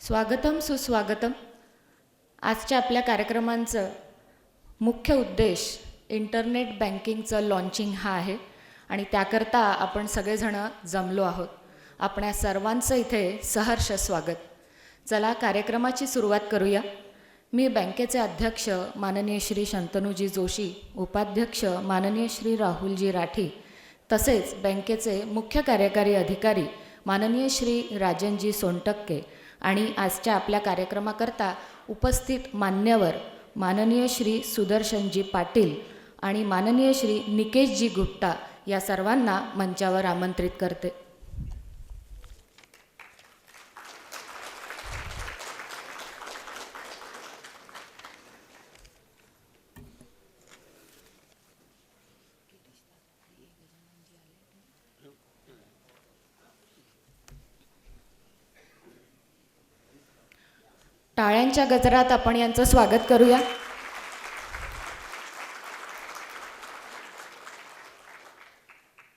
स्वागतम सुस्वागतम. आजच्या आपल्या कार्यक्रमांचं मुख्य उद्देश इंटरनेट बँकिंगचं लॉन्चिंग हा आहे आणि त्याकरता आपण सगळेजण जमलो आहोत. आपल्या सर्वांचं इथे सहर्ष स्वागत. चला कार्यक्रमाची सुरुवात करूया. मी बँकेचे अध्यक्ष माननीय श्री शंतनूजी जोशी, उपाध्यक्ष माननीय श्री राहुलजी राठी, तसेच बँकेचे मुख्य कार्यकारी अधिकारी माननीय श्री राजनजी सोनटक्के आणि आजच्या आपल्या कार्यक्रमाकरता उपस्थित मान्यवर माननीय श्री सुदर्शनजी पाटील आणि माननीय श्री निकेशजी गुप्ता या सर्वांना मंचावर आमंत्रित करते. टाळ्यांच्या गजरात आपण यांचं स्वागत करूया.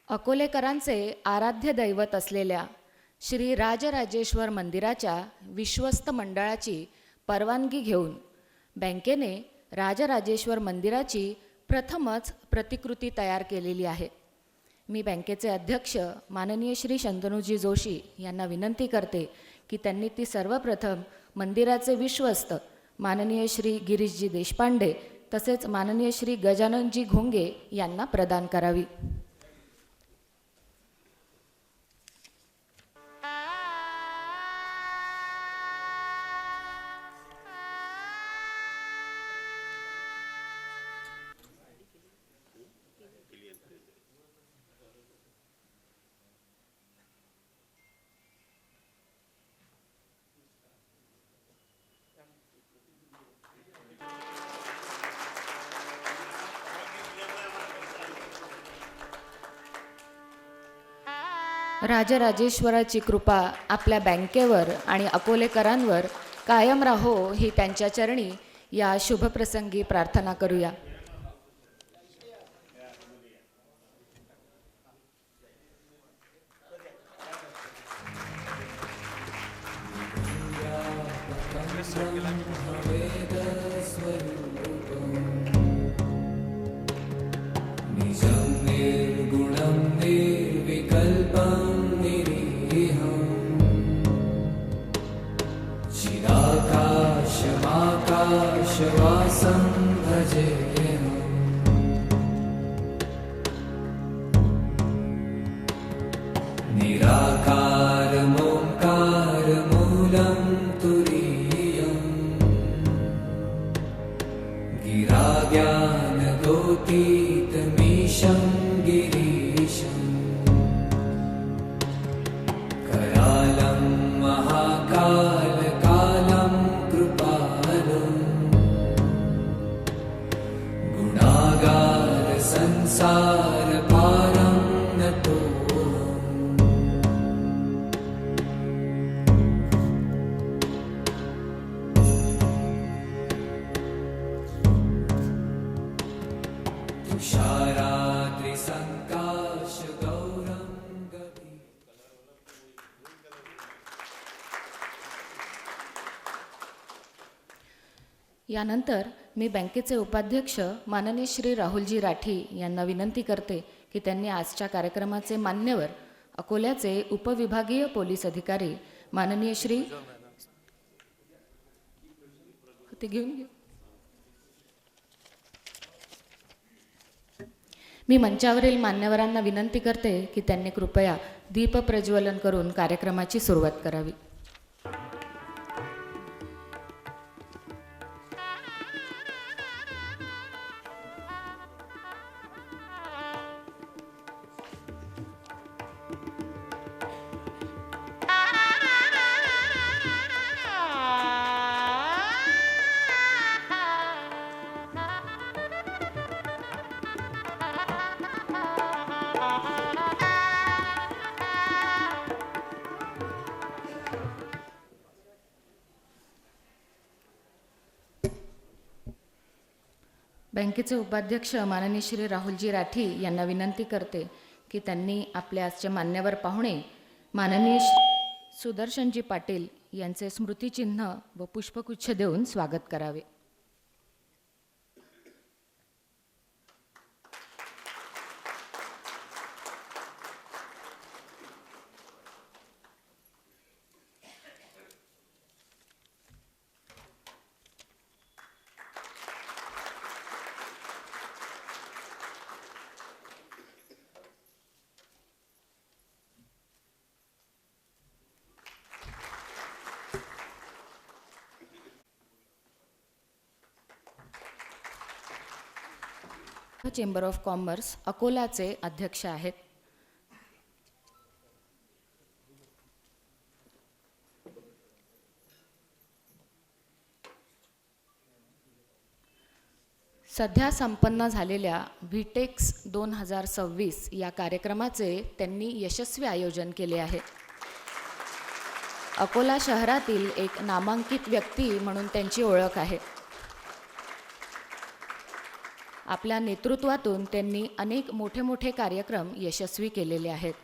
अकोलेकरांचे आराध्य दैवत असलेल्या श्री राजराजेश्वर मंदिराच्या विश्वस्त मंडळाची परवानगी घेऊन बँकेने राजराजेश्वर मंदिराची प्रथमच प्रतिकृती तयार केलेली आहे. मी बँकेचे अध्यक्ष माननीय श्री शंतनूजी जोशी यांना विनंती करते की त्यांनी ती सर्वप्रथम मंदिराचे विश्वस्त माननीय श्री गिरीशजी देशपांडे तसेच माननीय श्री गजाननजी घोंगे यांना प्रदान करावी. राजराजेश्वराची कृपा आपल्या बँकेवर आणि अकोलेकरांवर कायम राहो ही त्यांच्या चरणी या शुभप्रसंगी प्रार्थना करूया. शिवासं भजेऽहम् निराकारमोङ्कारमूलं तुरीयम् गिराज्ञानगोतीतमीशं गिरीशम् करालं महाकालकालं कृपालम् गुणागार संसार पारं नतोऽहम् तुषाराद्रिसङ्काश गौरं गभीरम्. यानंतर मी बँकेचे उपाध्यक्ष माननीय श्री राहुलजी राठी यांना विनंती करते की त्यांनी आजच्या कार्यक्रमाचे मान्यवर अकोल्याचे उपविभागीय पोलीस अधिकारी माननीय श्री ते घेऊन घे. मी मंचावरील मान्यवरांना विनंती करते की त्यांनी कृपया दीप प्रज्वलन करून कार्यक्रमाची सुरुवात करावी. बँकेचे उपाध्यक्ष माननीय श्री राहुलजी राठी यांना विनंती करते की त्यांनी आपल्या आजचे मान्यवर पाहुणे माननीय सुदर्शनजी पाटील यांचे स्मृतिचिन्ह व पुष्पगुच्छ देऊन स्वागत करावे. चेंबर ऑफ कॉमर्स अकोलाचे अध्यक्ष आहेत. सध्या संपन्न झालेल्या व्हीटेक्स 2026 या कार्यक्रमाचे त्यांनी यशस्वी आयोजन केले आहे. अकोला शहरातील एक नामांकित व्यक्ती म्हणून त्यांची ओळख आहे. आपल्या नेतृत्वातून त्यांनी अनेक मोठे कार्यक्रम यशस्वी केलेले आहेत.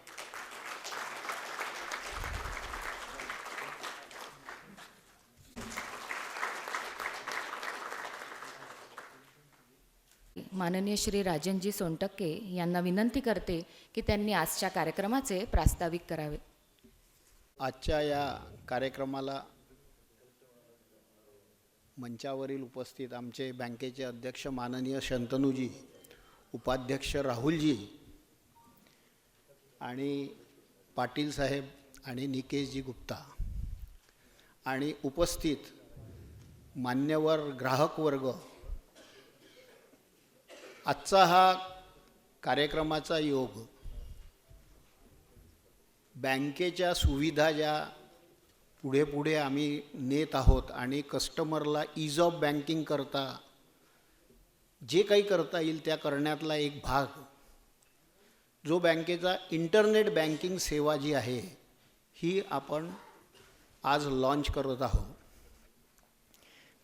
माननीय श्री राजनजी सोनटक्के यांना विनंती करते की त्यांनी आजच्या कार्यक्रमाचे प्रास्ताविक करावे. आजच्या या कार्यक्रमाला मंचावरील उपस्थित आमचे बँकेचे अध्यक्ष माननीय शंतनूजी, उपाध्यक्ष राहुलजी आणि पाटील साहेब आणि निकेशजी गुप्ता आणि उपस्थित मान्यवर ग्राहक वर्ग, आजचा हा कार्यक्रमाचा योग बँकेच्या सुविधा ज्या पुढे आम्ही नेत आहोत आणि कस्टमरला ईज ऑफ बँकिंग करता जे काही करता येईल त्या करण्यातला एक भाग जो बँकेचा इंटरनेट बँकिंग सेवा जी आहे ही आपण आज लॉन्च करत आहोत.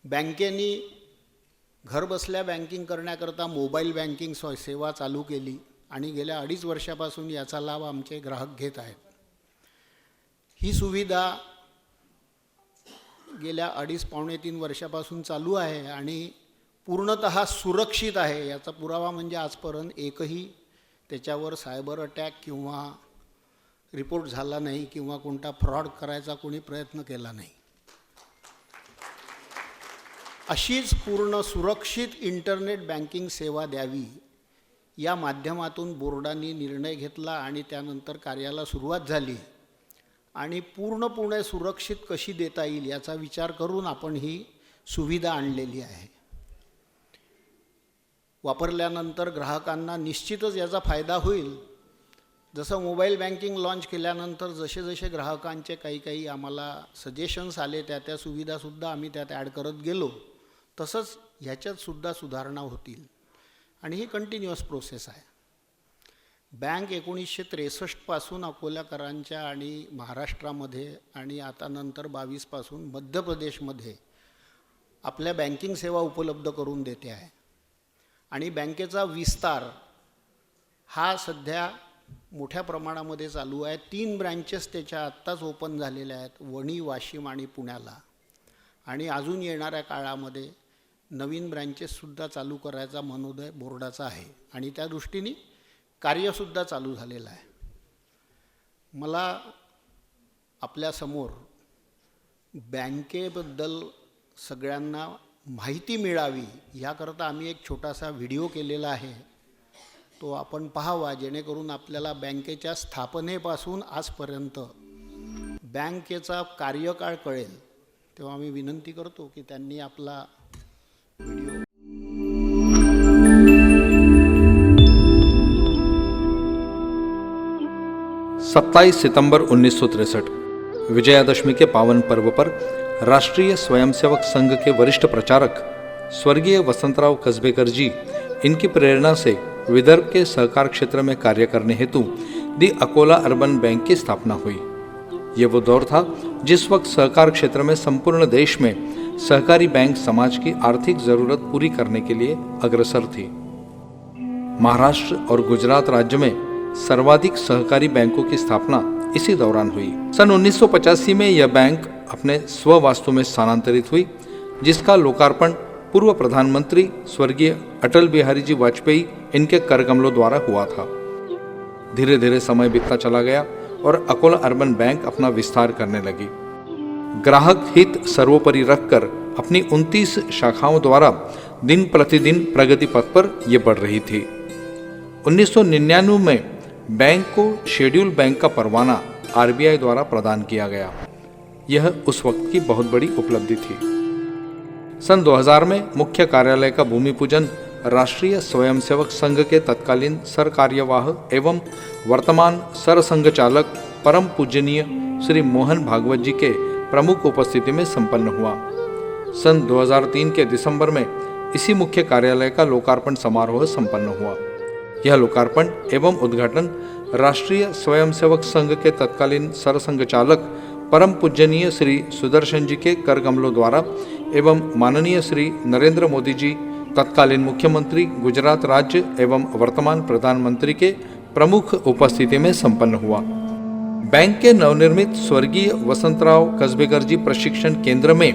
बँकेनी घरबसल्या बँकिंग करण्याकरता मोबाईल बँकिंग सेवा चालू केली आणि गेल्या 2.5 वर्षापासून याचा लाभ आमचे ग्राहक घेत आहेत. ही सुविधा गेल्या 2.5-3 वर्षापासून चालू आहे आणि पूर्णतः सुरक्षित आहे. याचा पुरावा म्हणजे आजपर्यंत एकही त्याच्यावर सायबर अटॅक किंवा रिपोर्ट झाला नाही किंवा कोणता फ्रॉड करायचा कोणी प्रयत्न केला नाही. अशीच पूर्ण सुरक्षित इंटरनेट बँकिंग सेवा द्यावी या माध्यमातून बोर्डाने निर्णय घेतला आणि त्यानंतर कार्याला सुरुवात झाली आणि पूर्णपणे सुरक्षित कशी देता येईल याचा विचार करून आपण ही सुविधा आणलेली आहे. वापरल्यानंतर ग्राहकांना निश्चितच याचा फायदा होईल. जसं मोबाईल बँकिंग लॉन्च केल्यानंतर जसे ग्राहकांचे काही आम्हाला सजेशन्स आले त्या सुविधासुद्धा आम्ही त्यात ॲड करत गेलो, तसंच ह्याच्यातसुद्धा सुधारणा होतील आणि ही कंटिन्युअस प्रोसेस आहे. बँक 1963 पासून अकोलाकरांच्या आणि महाराष्ट्रामध्ये आणि आता नंतर 22 पासून मध्य प्रदेशमध्ये आपल्या बँकिंग सेवा उपलब्ध करून देते आहे आणि बँकेचा विस्तार हा सध्या मोठ्या प्रमाणामध्ये चालू आहे. 3 ब्रँचेस त्याच्या आत्ताच ओपन झालेल्या आहेत, वणी, वाशिम आणि पुण्याला, आणि अजून येणाऱ्या काळामध्ये नवीन ब्रँचेससुद्धा चालू करायचा मनोदय बोर्डाचा आहे आणि त्या दृष्टीने कार्यसुद्धा चालू झालेलं आहे. मला आपल्यासमोर बँकेबद्दल सगळ्यांना माहिती मिळावी याकरता आम्ही एक छोटासा व्हिडिओ केलेला आहे, तो आपण पाहावा जेणेकरून आपल्याला बँकेच्या स्थापनेपासून आजपर्यंत बँकेचा कार्यकाळ कळेल. तेव्हा आम्ही विनंती करतो की त्यांनी आपला व्हिडिओ. 27 सितंबर 1963 विजयादशमी के पावन पर्व पर राष्ट्रीय स्वयंसेवक संघ के वरिष्ठ प्रचारक स्वर्गीय वसंतराव कसबेकर जी, इनकी प्रेरणा से विदर्भ के सहकार क्षेत्र में कार्य करने हेतु दी अकोला अर्बन बैंक की स्थापना हुई. ये वो दौर था जिस वक्त सहकार क्षेत्र में संपूर्ण देश में सहकारी बैंक समाज की आर्थिक जरूरत पूरी करने के लिए अग्रसर थी. महाराष्ट्र और गुजरात राज्य में सर्वाधिक सहकारी बैंकों की स्थापना इसी दौरान हुई. सन 1985 में यह बैंक अपने स्ववास्तु में स्थानांतरित हुई, जिसका लोकार्पण पूर्व प्रधानमंत्री स्वर्गीय अटल बिहारी जी वाजपेयी इनके करकमलों द्वारा हुआ था। धीरे धीरे समय बीतता चला गया और अकोला अर्बन बैंक अपना विस्तार करने लगी। ग्राहक हित सर्वोपरि रखकर अपनी 29 शाखाओं द्वारा दिन प्रतिदिन प्रगति पथ पर ये बढ़ रही थी। 1999 में बैंक को शेड्यूल बैंक का परवाना आरबीआई द्वारा प्रदान किया गया। यह उस वक्त की बहुत बड़ी उपलब्धि थी। सन 2000 में मुख्य कार्यालय का भूमि पूजन राष्ट्रीय स्वयंसेवक संघ के तत्कालीन सरकार्यवाह एवं वर्तमान सरसंघ चालक परम पूजनीय श्री मोहन भागवत जी के प्रमुख उपस्थिति में संपन्न हुआ। सन 2003 के दिसंबर में इसी मुख्य कार्यालय का लोकार्पण समारोह संपन्न हुआ। यह लोकार्पण एवं उद्घाटन राष्ट्रीय स्वयंसेवक संघ के तत्कालीन सरसंघ चालक परम पूजनीय श्री सुदर्शन जी के करकमलों द्वारा एवं माननीय श्री नरेंद्र मोदी जी तत्कालीन मुख्यमंत्री गुजरात राज्य एवं वर्तमान प्रधानमंत्री के प्रमुख उपस्थिति में संपन्न हुआ। बैंक के नवनिर्मित स्वर्गीय वसंतराव कसबेकर जी प्रशिक्षण केंद्र में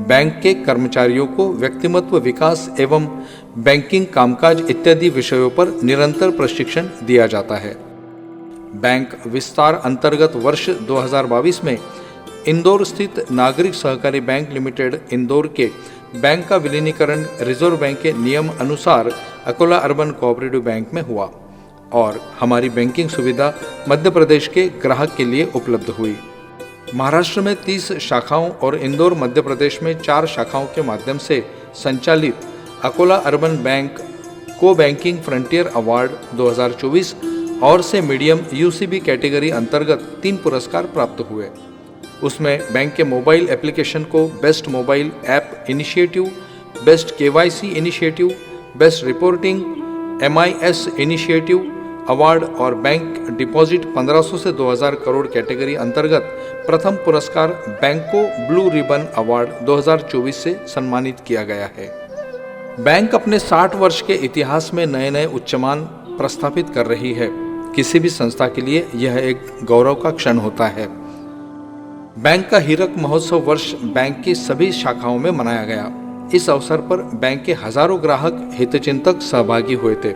बैंक के कर्मचारियों को व्यक्तिमत्व विकास एवं बैंकिंग कामकाज इत्यादि विषयों पर निरंतर प्रशिक्षण दिया जाता है। बैंक विस्तार अंतर्गत वर्ष 2022 में इंदौर स्थित नागरिक सहकारी बैंक लिमिटेड इंदौर के बैंक का विलीनीकरण रिजर्व बैंक के नियम अनुसार अकोला अर्बन कोऑपरेटिव बैंक में हुआ और हमारी बैंकिंग सुविधा मध्य प्रदेश के ग्राहक के लिए उपलब्ध हुई। महाराष्ट्र में 30 शाखाओं और इंदौर मध्य प्रदेश में 4 शाखाओं के माध्यम से संचालित अकोला अर्बन बैंक को बैंकिंग फ्रंटियर अवार्ड 2024 और से मीडियम यूसीबी कैटेगरी अंतर्गत 3 पुरस्कार प्राप्त हुए। उसमें बैंक के मोबाइल एप्लीकेशन को best mobile app initiative, best KYC initiative, best reporting MIS initiative award और बैंक डिपॉजिट 1500 से 2000 करोड़ कैटेगरी अंतर्गत प्रथम पुरस्कार बैंक को ब्लू रिबन अवार्ड 2024 से सम्मानित किया गया है। बैंक अपने 60 वर्ष के इतिहास में नए नए उच्चमान प्रस्थापित कर रही है। किसी भी संस्था के लिए यह एक गौरव का क्षण होता है। बैंक का हीरक महोत्सव वर्ष बैंक की सभी शाखाओं में मनाया गया। इस अवसर पर बैंक के हजारों ग्राहक हितचिंतक सहभागी हुए थे।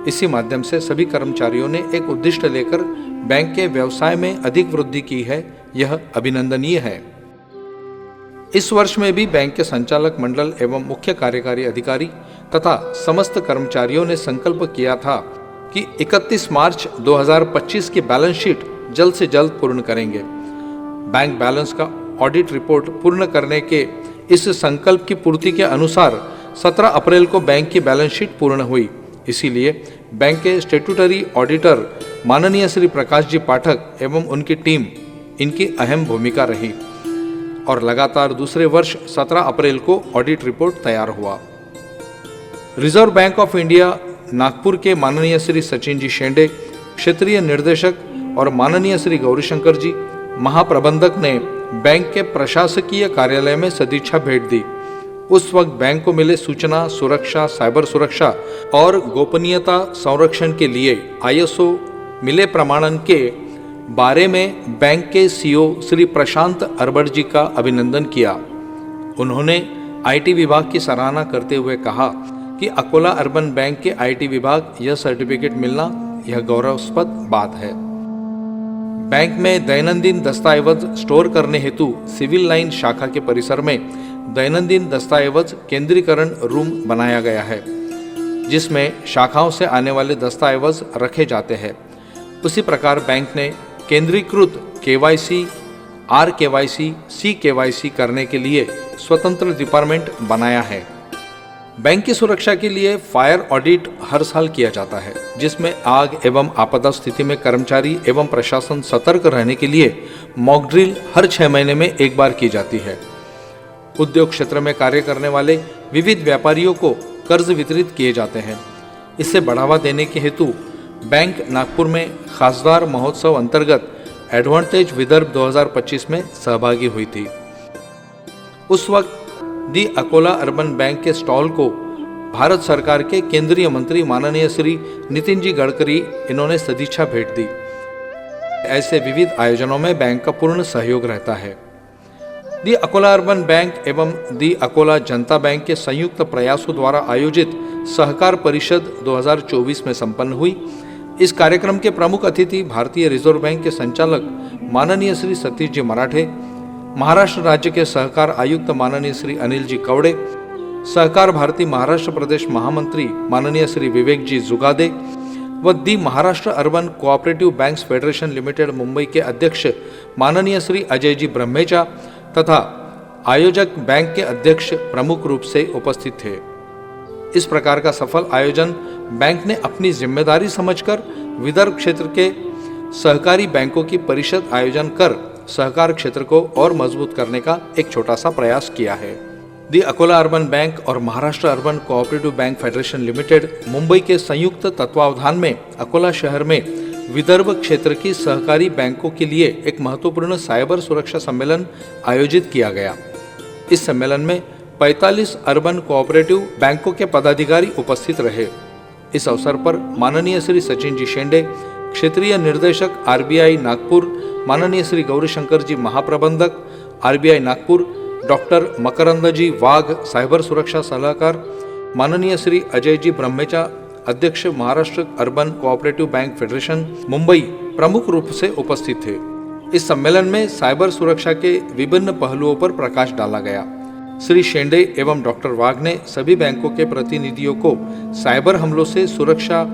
इसी माध्यम से सभी कर्मचारियों ने एक उद्दिष्ट लेकर बैंक के व्यवसाय में अधिक वृद्धि की है। यह अभिनंदनीय है। इस वर्ष में भी बैंक के संचालक मंडल एवं मुख्य कार्यकारी अधिकारी तथा समस्त कर्मचारियों ने संकल्प किया था कि 31 मार्च 2025 की बैलेंस शीट जल्द से जल्द पूर्ण करेंगे। बैंक बैलेंस का ऑडिट रिपोर्ट पूर्ण करने के इस संकल्प की पूर्ति के अनुसार 17 अप्रैल को बैंक की बैलेंस शीट पूर्ण हुई। इसीलिए बैंक के स्टेट्यूटरी ऑडिटर माननीय श्री प्रकाश जी पाठक एवं उनकी टीम इनकी अहम भूमिका रही और लगातार दूसरे वर्ष 17 अप्रैल को ऑडिट रिपोर्ट तैयार हुआ। Reserve Bank of India Nagpur के माननीय श्री सचिन जी शेंडे, क्षेत्रीय निर्देशक और माननीय श्री गौरीशंकर जी महाप्रबंधक ने बैंक के प्रशासकीय कार्यालय में सदिच्छा भेंट दी। उस वक्त बैंक को मिले सूचना सुरक्षा, साइबर सुरक्षा और गोपनीयता संरक्षण के लिए ISO मिले प्रमाणन के बारे में बैंक के CEO श्री प्रशांत अरबड़ जी का अभिनंदन किया। उन्होंने IT विभाग की सराहना करते हुए कहा कि Akola Urban bank K IT विभाग यह सर्टिफिकेट मिलना यह गौरवास्पद बात है। बैंक में दैनंदिन दस्तावेज स्टोर करने हेतु सिविल लाइन शाखा के परिसर में दैनंदिन दस्तावेज केंद्रीकरण रूम बनाया गया है, जिसमें शाखाओं से आने वाले दस्तावेज रखे जाते हैं। उसी प्रकार बैंक ने केंद्रीकृत KYC, RKYC, CKYC करने के लिए स्वतंत्र डिपार्टमेंट बनाया है। बैंक की सुरक्षा के लिए फायर ऑडिट हर साल किया जाता है, जिसमें आग एवं आपदा स्थिति में कर्मचारी एवं प्रशासन सतर्क रहने के लिए मॉक ड्रिल हर 6 महीने में एक बार की जाती है। उद्योग क्षेत्र में कार्य करने वाले विविध व्यापारियों को कर्ज वितरित किए जाते हैं। इसे बढ़ावा देने के हेतु बैंक नागपुर में खासदार महोत्सव अंतर्गत एडवांटेज विदर्भ 2025 में सहभागी हुई थी। उस वक्त दी अकोला अर्बन बैंक के स्टॉल को भारत सरकार के केंद्रीय मंत्री माननीय श्री नितिन जी गडकरी इन्होंने सदिच्छा भेंट दी। ऐसे विविध आयोजनों में बैंक का पूर्ण सहयोग रहता है। दी अकोला अर्बन बैंक एवं दी अकोला जनता बैंक के संयुक्त प्रयासों द्वारा आयोजित सहकार परिषद 2024 में संपन्न हुई। इस कार्यक्रम के प्रमुख अतिथि भारतीय रिजर्व बैंक के संचालक माननीय श्री सतीश जी मराठे, महाराष्ट्र राज्य के सहकार आयुक्त माननीय श्री अनिल जी कवड़े, सहकार भारती महाराष्ट्र प्रदेश महामंत्री माननीय श्री विवेक जी जुगादे व the Maharashtra Urban Cooperative Banks Federation Limited Mumbai के अध्यक्ष माननीय श्री अजय जी ब्रह्मेचा तथा आयोजक बैंक के अध्यक्ष प्रमुख रूप से उपस्थित थे। इस प्रकार का सफल आयोजन बैंक ने अपनी जिम्मेदारी समझकर विदर्भ क्षेत्र के सहकारी बैंकों की परिषद आयोजन कर सहकार क्षेत्र को और मजबूत करने का एक छोटा सा प्रयास किया है। दी अकोला अर्बन बैंक और Maharashtra Urban Cooperative Bank Federation Limited Mumbai के संयुक्त तत्वावधान में अकोला शहर में विदर्भ क्षेत्र की सहकारी बैंकों के लिए एक महत्वपूर्ण साइबर सुरक्षा सम्मेलन आयोजित किया गया। इस सम्मेलन में 45 अर्बन कोऑपरेटिव बैंकों के पदाधिकारी उपस्थित रहे। इस अवसर पर माननीय श्री सचिन जी शेंडे, क्षेत्रीय निर्देशक आरबीआई नागपुर माननीय श्री गौरीशंकर जी महाप्रबंधक आरबीआई नागपुर, डॉक्टर मकरंद जी वाघ साइबर सुरक्षा सलाहकार, माननीय श्री अजय जी ब्रह्मेचा अध्यक्ष Maharashtra Urban Cooperative Bank federation Mumbai प्रमुख रूप से उपस्थित थे। इस सम्मेलन में साइबर सुरक्षा के विभिन्न पहलुओं पर प्रकाश डाला गया। श्री शेंडे एवं डॉक्टर वाघ ने सभी बैंकों के प्रतिनिधियों को साइबर हमलों से सुरक्षा,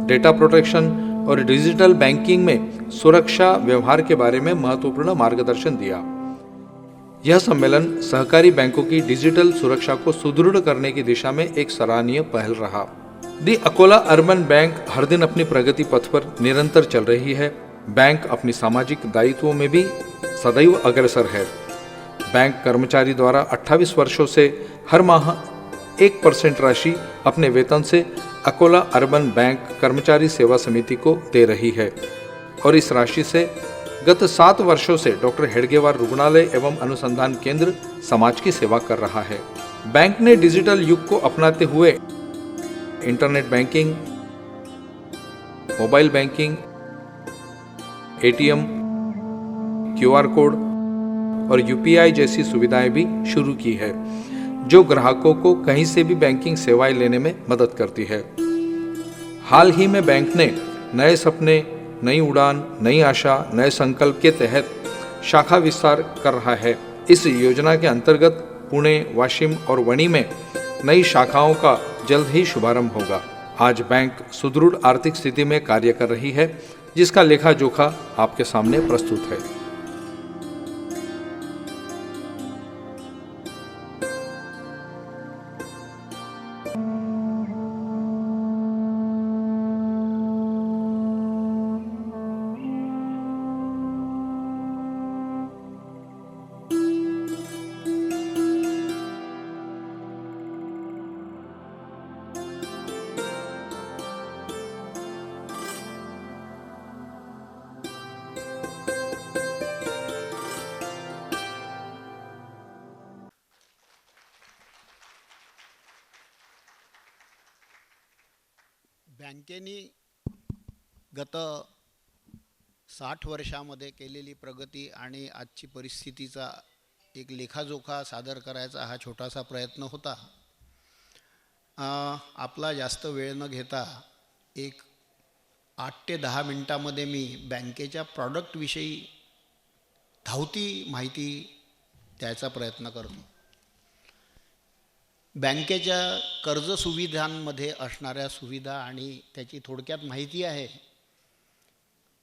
डेटा प्रोटेक्शन और डिजिटल बैंकिंग में सुरक्षा व्यवहार के बारे में महत्वपूर्ण मार्गदर्शन दिया। यह सम्मेलन सहकारी बैंकों की डिजिटल सुरक्षा को सुदृढ़ करने की दिशा में एक सराहनीय पहल रहा। दी अकोला अर्बन बैंक हर दिन अपनी प्रगति पथ पर निरंतर चल रही है। बैंक अपनी सामाजिक दायित्वों में भी सदैव अग्रसर है। बैंक कर्मचारी द्वारा 28 वर्षों से हर माह 1% राशि अपने वेतन से अकोला अर्बन बैंक कर्मचारी सेवा समिति को दे रही है और इस राशि से गत 7 वर्षों से डॉक्टर हेडगेवार रुग्णालय एवं अनुसंधान केंद्र समाज की सेवा कर रहा है। बैंक ने डिजिटल युग को अपनाते हुए internet banking, mobile banking, ATM, QR code और यूपीआई जैसी सुविधाएं भी शुरू की है, जो ग्राहकों को कहीं से भी बैंकिंग सेवाएं लेने में मदद करती है। हाल ही में बैंक ने नए सपने, नई उड़ान, नई आशा, नए संकल्प के तहत शाखा विस्तार कर रहा है। इस योजना के अंतर्गत पुणे, वाशिम और वणी में नई शाखाओं का जल्द ही शुभारंभ होगा। आज बैंक सुदृढ़ आर्थिक स्थिति में कार्य कर रही है, जिसका लेखा जोखा आपके सामने प्रस्तुत है। बँकेनी गत 60 वर्षामध्ये केलेली प्रगती आणि आजची परिस्थितीचा एक लेखाजोखा सादर करायचा हा छोटासा प्रयत्न होता। आपला जास्त वेळ न घेता एक 8 ते 10 मिनिटांमध्ये मी बँकेच्या प्रॉडक्टविषयी धावती माहिती द्यायचा प्रयत्न करतो। बँकेच्या कर्ज सुविधांमध्ये असणाऱ्या सुविधा आणि त्याची थोडक्यात माहिती आहे।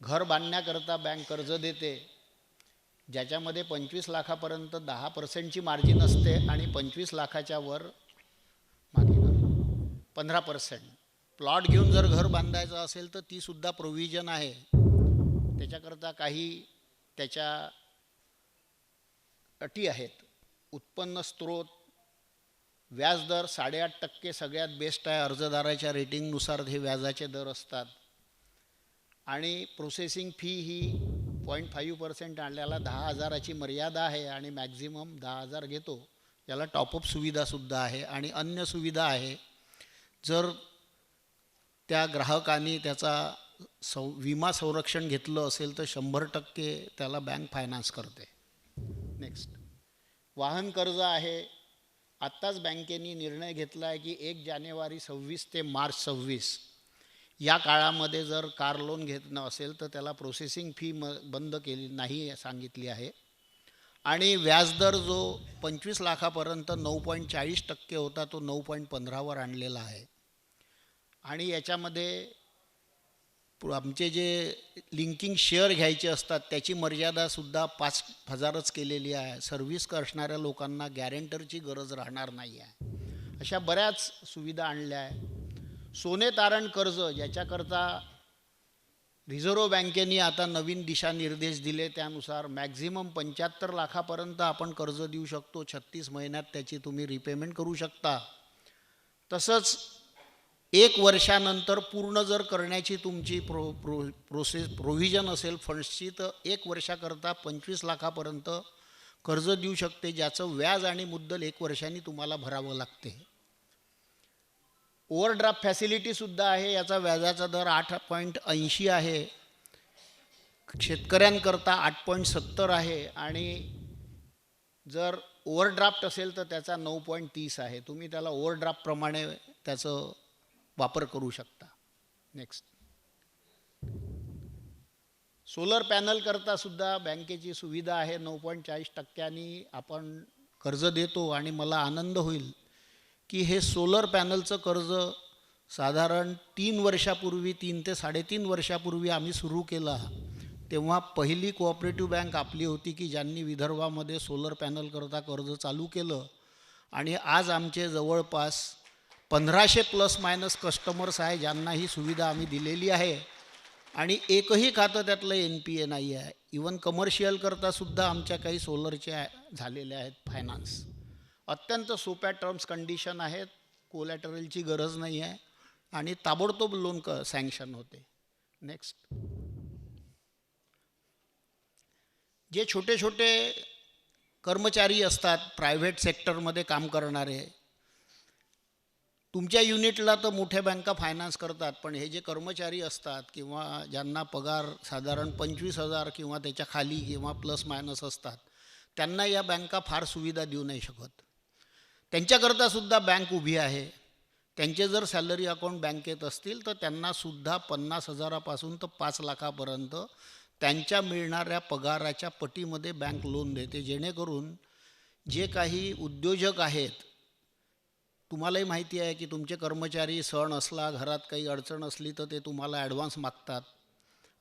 घर बांधण्याकरता बँक कर्ज देते, ज्याच्यामध्ये 25 लाखापर्यंत 10% मार्जिन असते आणि 25 लाखाच्या वर 15%। प्लॉट घेऊन जर घर बांधायचं असेल तर ती सुद्धा प्रोव्हिजन आहे। त्याच्याकरता काही त्याच्या अटी आहेत। उत्पन्न स्त्रोत, व्याजदर 8.5% सगळ्यात बेस्ट आहे। अर्जदाराच्या रेटिंगनुसार हे व्याजाचे दर असतात आणि प्रोसेसिंग फी ही 0.5% आणल्याला 10,000ची मर्यादा आहे आणि मॅक्झिमम 10,000 घेतो। याला टॉपअप सुविधासुद्धा आहे आणि अन्य सुविधा आहे। जर त्या ग्राहकांनी त्याचा विमा संरक्षण घेतलं असेल तर 100% त्याला बँक फायनान्स करते। नेक्स्ट, वाहन कर्ज आहे. आत्ताच बँकेने निर्णय घेतला आहे की 1 जानेवारी 26 ते मार्च 26 या काळामध्ये जर कार लोन घेतलं असेल तर त्याला प्रोसेसिंग फी बंद केली नाही सांगितली आहे. आणि व्याजदर जो 25 लाखापर्यंत 9.40% होता तो 9.15वर आणलेला आहे. आणि याच्यामध्ये आमचे जे लिंकिंग शेअर घ्यायचे असतात त्याची मर्यादासुद्धा 5,000च केलेली आहे. सर्व्हिस करणाऱ्या लोकांना गॅरेंटरची गरज राहणार नाही आहे. अशा बऱ्याच सुविधा आणल्या आहे. सोने तारण कर्ज ज्याच्याकरता रिझर्व्ह बँकेने आता नवीन दिशानिर्देश दिले, त्यानुसार मॅक्झिमम 75 लाखापर्यंत आपण कर्ज देऊ शकतो. 36 महिन्यात त्याची तुम्ही रिपेमेंट करू शकता. तसंच 1 वर्षानंतर पूर्ण जर करण्याची तुमची प्रोव्हिजन असेल फंड्सची तर 1 वर्षाकरता 25 लाखापर्यंत कर्ज देऊ शकते, ज्याचं व्याज आणि मुद्दल 1 वर्षांनी तुम्हाला भरावं लागते. ओव्हरड्राफ्ट फॅसिलिटीसुद्धा आहे. याचा व्याजाचा दर 8.80 आहे. शेतकऱ्यांकरता 8.70 आहे. आणि जर ओव्हरड्राफ्ट असेल तर त्याचा 9.30 आहे. तुम्ही त्याला ओव्हरड्राफ्टप्रमाणे त्याचं वापर करू शकता. नेक्स्ट, सोलर पॅनल करता सुद्धा बँकेची सुविधा आहे. 9.40% आपण कर्ज देतो. आणि मला आनंद होईल की हे सोलर पॅनलचं कर्ज साधारण 3 वर्षापूर्वी 3 ते 3.5 वर्षापूर्वी आम्ही सुरू केला तेव्हा पहिली कोऑपरेटिव्ह बँक आपली होती की ज्यांनी विदर्भामध्ये सोलर पॅनल करता कर्ज चालू केलं. आणि आज आमचे जवळपास 1500 प्लस मायनस कस्टमर्स आहे ज्यांना ही सुविधा आम्ही दिलेली आहे. आणि एकही खातं त्यातलं NPA नाही आहे. इवन कमर्शियल करतासुद्धा आमच्या काही सोलरचे झालेले आहेत फायनान्स. अत्यंत सोप्या टर्म्स कंडिशन आहेत. कोलॅटरलची गरज नाही आहे. आणि ताबडतोब लोन सँक्शन होते. नेक्स्ट, जे छोटे छोटे कर्मचारी असतात प्रायव्हेट सेक्टरमध्ये काम करणारे, तुमच्या युनिटला तर मोठ्या बँका फायनान्स करतात, पण हे जे कर्मचारी असतात किंवा ज्यांना पगार साधारण 25,000 किंवा त्याच्या खाली किंवा प्लस मायनस असतात, त्यांना या बँका फार सुविधा देऊ नाही शकत. त्यांच्याकरतासुद्धा बँक उभी आहे. त्यांचे जर सॅलरी अकाउंट बँकेत असतील तर त्यांनासुद्धा 50,000पासून तर 5 लाखापर्यंत त्यांच्या मिळणाऱ्या पगाराच्या पटीमध्ये बँक लोन देते. जेणेकरून जे काही उद्योजक आहेत, तुम्हालाही माहिती आहे की तुमचे कर्मचारी सण असला, घरात काही अडचण असली तर ते तुम्हाला ॲडव्हान्स मागतात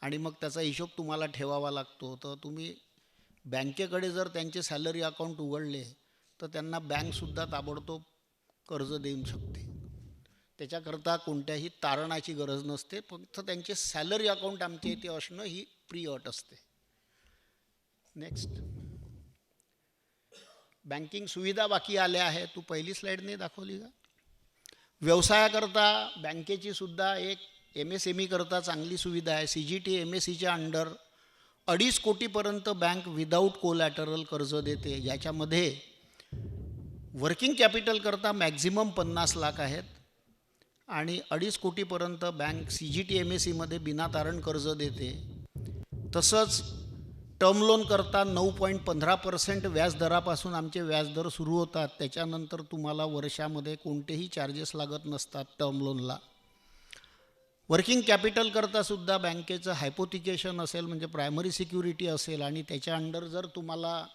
आणि मग त्याचा हिशोब तुम्हाला ठेवावा लागतो. तर तुम्ही बँकेकडे जर त्यांचे सॅलरी अकाउंट उघडले तर त्यांना बँकसुद्धा ताबडतोब कर्ज देऊ शकते. त्याच्याकरता कोणत्याही तारणाची गरज नसते. फक्त त्यांचे सॅलरी अकाउंट आमच्या इथे असणं ही प्री अट असते. नेक्स्ट, बँकिंग सुविधा बाकी आल्या आहेत. तू पहिली स्लाईडने दाखवली का? व्यवसायाकरता बँकेची सुद्धा एक MSME करता चांगली सुविधा आहे. CGT MSEच्या अंडर 2.5 कोटीपर्यंत बँक विदाऊट कोलॅटरल कर्ज देते, ज्याच्यामध्ये वर्किंग कॅपिटल करता मॅक्झिमम 50 लाख आहेत. आणि 2.5 कोटीपर्यंत बँक CGT MSEमध्ये बिना तारण कर्ज देते. तसंच टर्म लोन करता 9.15% व्याजदरापासून आमचे व्याजदर सुरू होतात. त्याच्यानंतर तुम्हाला वर्षामध्ये कोणतेही चार्जेस लागत नसतात टर्म लोनला. वर्किंग कॅपिटल करतासुद्धा बँकेचं हायपोथिकेशन असेल म्हणजे प्रायमरी सिक्युरिटी असेल आणि त्याच्या अंडर जर तुम्हाला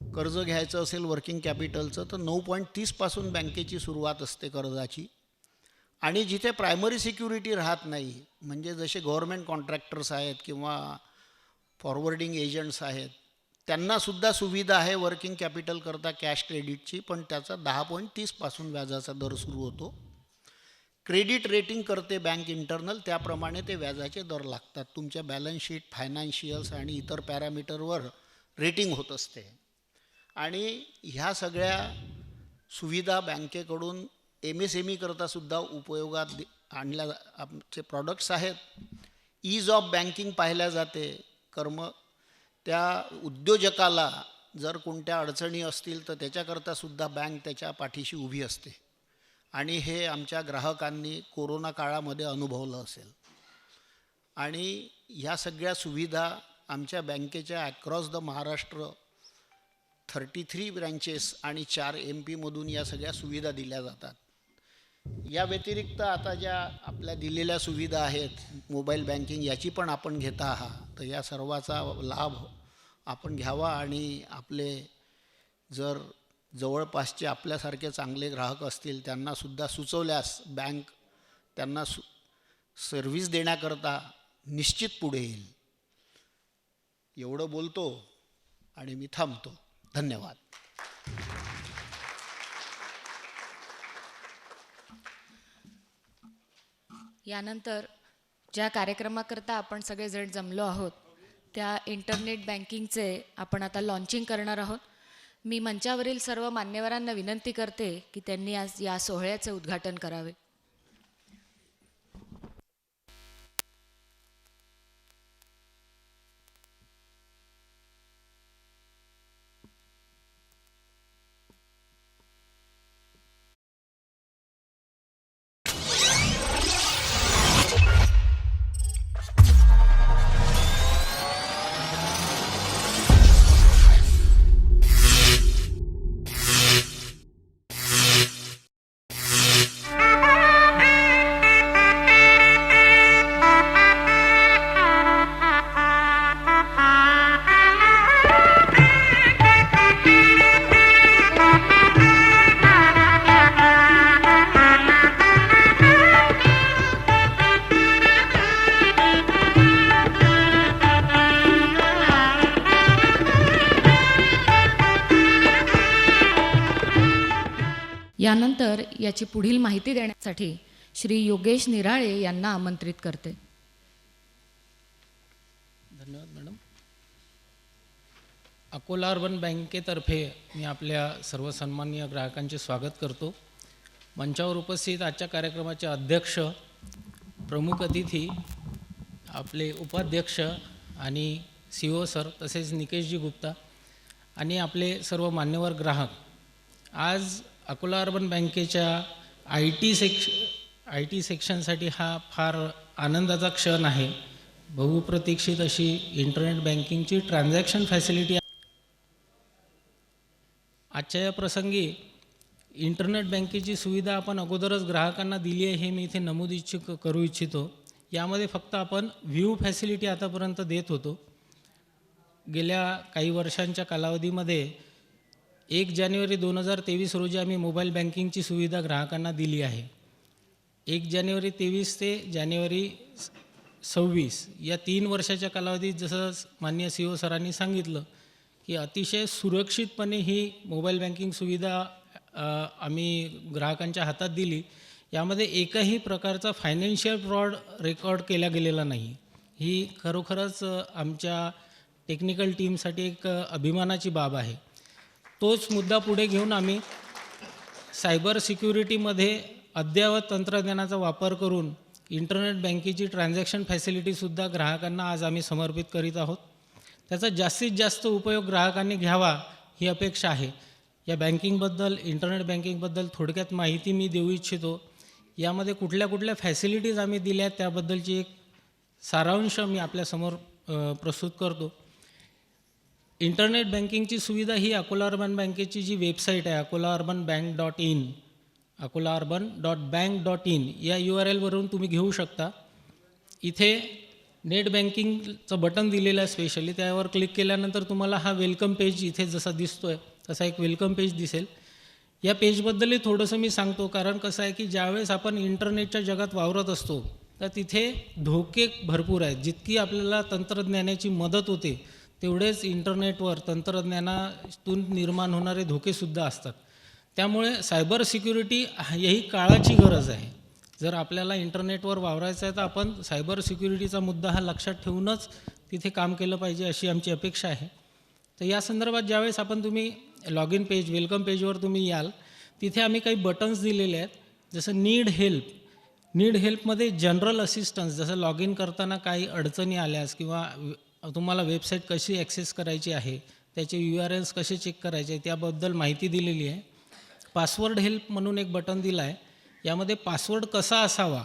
कर्ज घ्यायचं असेल वर्किंग कॅपिटलचं तर 9.30पासून बँकेची सुरुवात असते कर्जाची. आणि जिथे प्रायमरी सिक्युरिटी राहत नाही म्हणजे जसे गव्हर्मेंट कॉन्ट्रॅक्टर्स आहेत किंवा फॉरवर्डिंग एजंट्स आहेत, त्यांनासुद्धा सुविधा आहे वर्किंग कॅपिटल करता कॅश क्रेडिटची, पण त्याचा 10.30पासून व्याजाचा दर सुरू होतो. क्रेडिट रेटिंग करते बँक इंटरनल, त्याप्रमाणे ते व्याजाचे दर लागतात. तुमच्या बॅलन्स शीट, फायनान्शियल्स आणि इतर पॅरामीटरवर रेटिंग होत असते. आणि ह्या सगळ्या सुविधा बँकेकडून MSME करतासुद्धा उपयोगात आणल्या आमचे प्रॉडक्ट्स आहेत. ईज ऑफ बँकिंग पाहिल्या जाते. त्या उद्योजकाला जर कोणत्या अडचणी असतील तर त्याच्याकरतासुद्धा बँक त्याच्या पाठीशी उभी असते. आणि हे आमच्या ग्राहकांनी कोरोना काळामध्ये अनुभवलं असेल. आणि ह्या सगळ्या सुविधा आमच्या बँकेच्या अक्रॉस द महाराष्ट्र 33 ब्रँचेस आणि 4 MP मधून या सगळ्या सुविधा दिल्या जातात. या व्यतिरिक्त आता ज्या आपल्या दिलेल्या सुविधा आहेत मोबाईल बँकिंग याची पण आपण घेता आहात, तर या सर्वाचा लाभ आपण घ्यावा आणि आपले जर जवळपासचे आपल्यासारखे चांगले ग्राहक असतील त्यांनासुद्धा सुचवल्यास बँक त्यांना सर्व्हिस देण्याकरता निश्चित पुढे येईल. एवढं बोलतो आणि मी थांबतो. धन्यवाद. यानंतर ज्या कार्यक्रमाकरता आपण सगळेजण जमलो आहोत त्या इंटरनेट बँकिंगचे आपण आता लॉन्चिंग करणार आहोत. मी मंचावरील सर्व मान्यवरांना विनंती करते की त्यांनी आज या सोहळ्याचे उद्घाटन करावे. यानंतर याची पुढील माहिती देण्यासाठी श्री योगेश निराळे यांना आमंत्रित करते. धन्यवाद मॅडम. अकोला अर्बन बँकेतर्फे मी आपल्या सर्व सन्माननीय ग्राहकांचे स्वागत करतो. मंचावर उपस्थित आजच्या कार्यक्रमाचे अध्यक्ष, प्रमुख अतिथी, आपले उपाध्यक्ष आणि CEO सर, तसेच निकेशजी गुप्ता आणि आपले सर्व मान्यवर ग्राहक, आज अकोला अर्बन बँकेच्या IT सेक्शनसाठी हा फार आनंदाचा क्षण आहे. बहुप्रतीक्षित अशी इंटरनेट बँकिंगची ट्रान्झॅक्शन फॅसिलिटी आजच्या या प्रसंगी इंटरनेट बँकेची सुविधा आपण अगोदरच ग्राहकांना दिली आहे हे मी इथे नमूद करू इच्छितो. यामध्ये फक्त आपण व्ह्यू फॅसिलिटी आतापर्यंत देत होतो. गेल्या काही वर्षांच्या कालावधीमध्ये 1 जानेवारी 2023 रोजी आम्ही मोबाईल बँकिंगची सुविधा ग्राहकांना दिली आहे. 1 जानेवारी 23 ते जानेवारी 26 या 3 वर्षाच्या कालावधीत जसं माननीय CEO सरांनी सांगितलं की अतिशय सुरक्षितपणे ही मोबाईल बँकिंग सुविधा आम्ही ग्राहकांच्या हातात दिली. यामध्ये एकही प्रकारचा फायनान्शियल फ्रॉड रेकॉर्ड केला गेलेला नाही. ही खरोखरच आमच्या टेक्निकल टीमसाठी एक अभिमानाची बाब आहे. तोच मुद्दा पुढे घेऊन आम्ही सायबर सिक्युरिटीमध्ये अद्ययावत तंत्रज्ञानाचा वापर करून इंटरनेट बँकेची ट्रान्झॅक्शन फॅसिलिटीसुद्धा ग्राहकांना आज आम्ही समर्पित करीत आहोत. त्याचा जास्तीत जास्त उपयोग ग्राहकांनी घ्यावा ही अपेक्षा आहे. या बँकिंगबद्दल, इंटरनेट बँकिंगबद्दल थोडक्यात माहिती मी देऊ इच्छितो. यामध्ये कुठल्या कुठल्या फॅसिलिटीज आम्ही दिल्या आहेत त्याबद्दलची एक सारांश मी आपल्यासमोर प्रस्तुत करतो. इंटरनेट बँकिंगची सुविधा ही अकोला अर्बन बँकेची जी वेबसाईट आहे akolaurbanbank.in, akolaurban.bank.in या URLवरून तुम्ही घेऊ शकता. इथे नेट बँकिंगचं बटन दिलेलं आहे स्पेशली. त्यावर क्लिक केल्यानंतर तुम्हाला हा वेलकम पेज इथे जसा दिसतो आहे तसा एक वेलकम पेज दिसेल. या पेजबद्दलही थोडंसं मी सांगतो, कारण कसं आहे की ज्यावेळेस आपण इंटरनेटच्या जगात वावरत असतो तर तिथे धोके भरपूर आहेत. जितकी आपल्याला तंत्रज्ञानाची मदत होते तेवढेच इंटरनेटवर तंत्रज्ञानातून निर्माण होणारे धोकेसुद्धा असतात. त्यामुळे सायबर सिक्युरिटी ही काळाची गरज आहे. जर आपल्याला इंटरनेटवर वावरायचं आहे तर आपण सायबर सिक्युरिटीचा मुद्दा हा लक्षात ठेवूनच तिथे काम केलं पाहिजे अशी आमची अपेक्षा आहे. तर या संदर्भात ज्यावेळेस तुम्ही लॉग इन पेज, वेलकम पेजवर तुम्ही याल, तिथे आम्ही काही बटन्स दिलेले आहेत. जसं नीड हेल्पमध्ये जनरल असिस्टन्स, जसं लॉग इन करताना काही अडचणी आल्यास किंवा तुम्हाला वेबसाईट कशी ॲक्सेस करायची आहे, त्याचे URLs कसे चेक करायचे त्याबद्दल माहिती दिलेली आहे. पासवर्ड हेल्प म्हणून एक बटन दिलं आहे. यामध्ये पासवर्ड कसा असावा,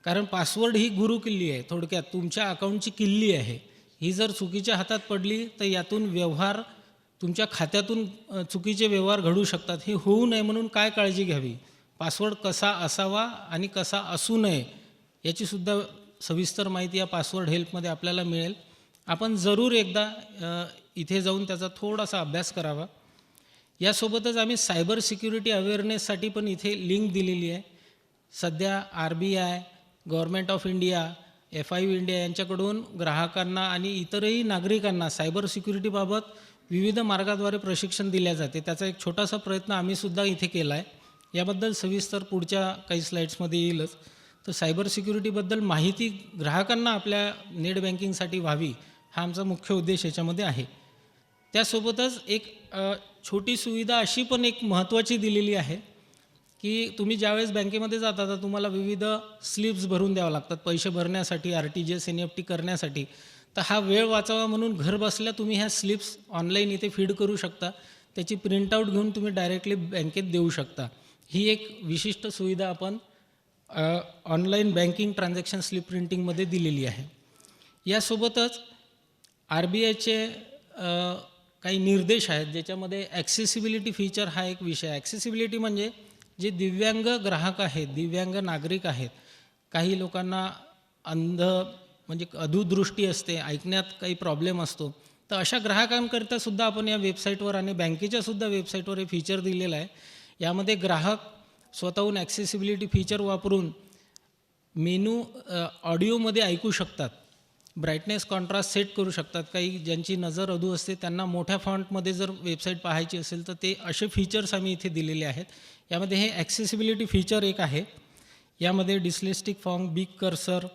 कारण पासवर्ड ही गुरुकिल्ली आहे. थोडक्यात तुमच्या अकाउंटची किल्ली आहे. ही जर चुकीच्या हातात पडली तर यातून व्यवहार तुमच्या खात्यातून चुकीचे व्यवहार घडू शकतात. हे होऊ नये म्हणून काय काळजी घ्यावी, पासवर्ड कसा असावा आणि कसा असू नये याचीसुद्धा सविस्तर माहिती या पासवर्ड हेल्पमध्ये आपल्याला मिळेल. आपण जरूर एकदा इथे जाऊन त्याचा थोडासा अभ्यास करावा. यासोबतच आम्ही सायबर सिक्युरिटी अवेअरनेससाठी पण इथे लिंक दिलेली आहे. सध्या RBI, government of India, FIU India यांच्याकडून ग्राहकांना आणि इतरही नागरिकांना सायबर सिक्युरिटीबाबत विविध मार्गाद्वारे प्रशिक्षण दिले जाते. त्याचा एक छोटासा प्रयत्न आम्हीसुद्धा इथे केला आहे. याबद्दल सविस्तर पुढच्या काही स्लाईड्समध्ये येईलच. तर सायबर सिक्युरिटीबद्दल माहिती ग्राहकांना आपल्या नेट बँकिंगसाठी व्हावी हा आमचा मुख्य उद्देश याच्यामध्ये आहे. त्यासोबतच एक छोटी सुविधा अशी पण एक महत्त्वाची दिलेली आहे की तुम्ही ज्यावेळेस बँकेमध्ये जाता तर तुम्हाला विविध स्लिप्स भरून द्यावं लागतात पैसे भरण्यासाठी, RTGS NEFT करण्यासाठी. तर हा वेळ वाचावा म्हणून घर बसल्या तुम्ही ह्या स्लिप्स ऑनलाईन इथे फीड करू शकता. त्याची प्रिंटआउट घेऊन तुम्ही डायरेक्टली बँकेत देऊ शकता. ही एक विशिष्ट सुविधा आपण ऑनलाईन बँकिंग ट्रान्झॅक्शन स्लिप प्रिंटिंगमध्ये दिलेली आहे. यासोबतच RBIचे काही निर्देश आहेत ज्याच्यामध्ये ॲक्सेसिबिलिटी फीचर हा एक विषय आहे. ॲक्सेसिबिलिटी म्हणजे जे दिव्यांग ग्राहक आहेत, दिव्यांग नागरिक आहेत, काही लोकांना अंध म्हणजे अधुदृष्टी असते, ऐकण्यात काही प्रॉब्लेम असतो, तर अशा ग्राहकांकरिता सुद्धा आपण या वेबसाईटवर आणि बँकेच्यासुद्धा वेबसाईटवर हे फीचर दिलेलं आहे. यामध्ये ग्राहक स्वतःहून ॲक्सेसिबिलिटी फीचर वापरून मेनू ऑडिओमध्ये ऐकू शकतात, ब्राईटनेस कॉन्ट्रास्ट सेट करू शकतात. काही ज्यांची नजर अधू असते त्यांना मोठ्या फॉन्टमध्ये जर वेबसाईट पाहायची असेल तर ते असे फीचर्स आम्ही इथे दिलेले आहेत. यामध्ये हे ॲक्सेसिबिलिटी फीचर एक आहे. यामध्ये डिस्लेक्सिक फॉन्ट, बिग कर्सर,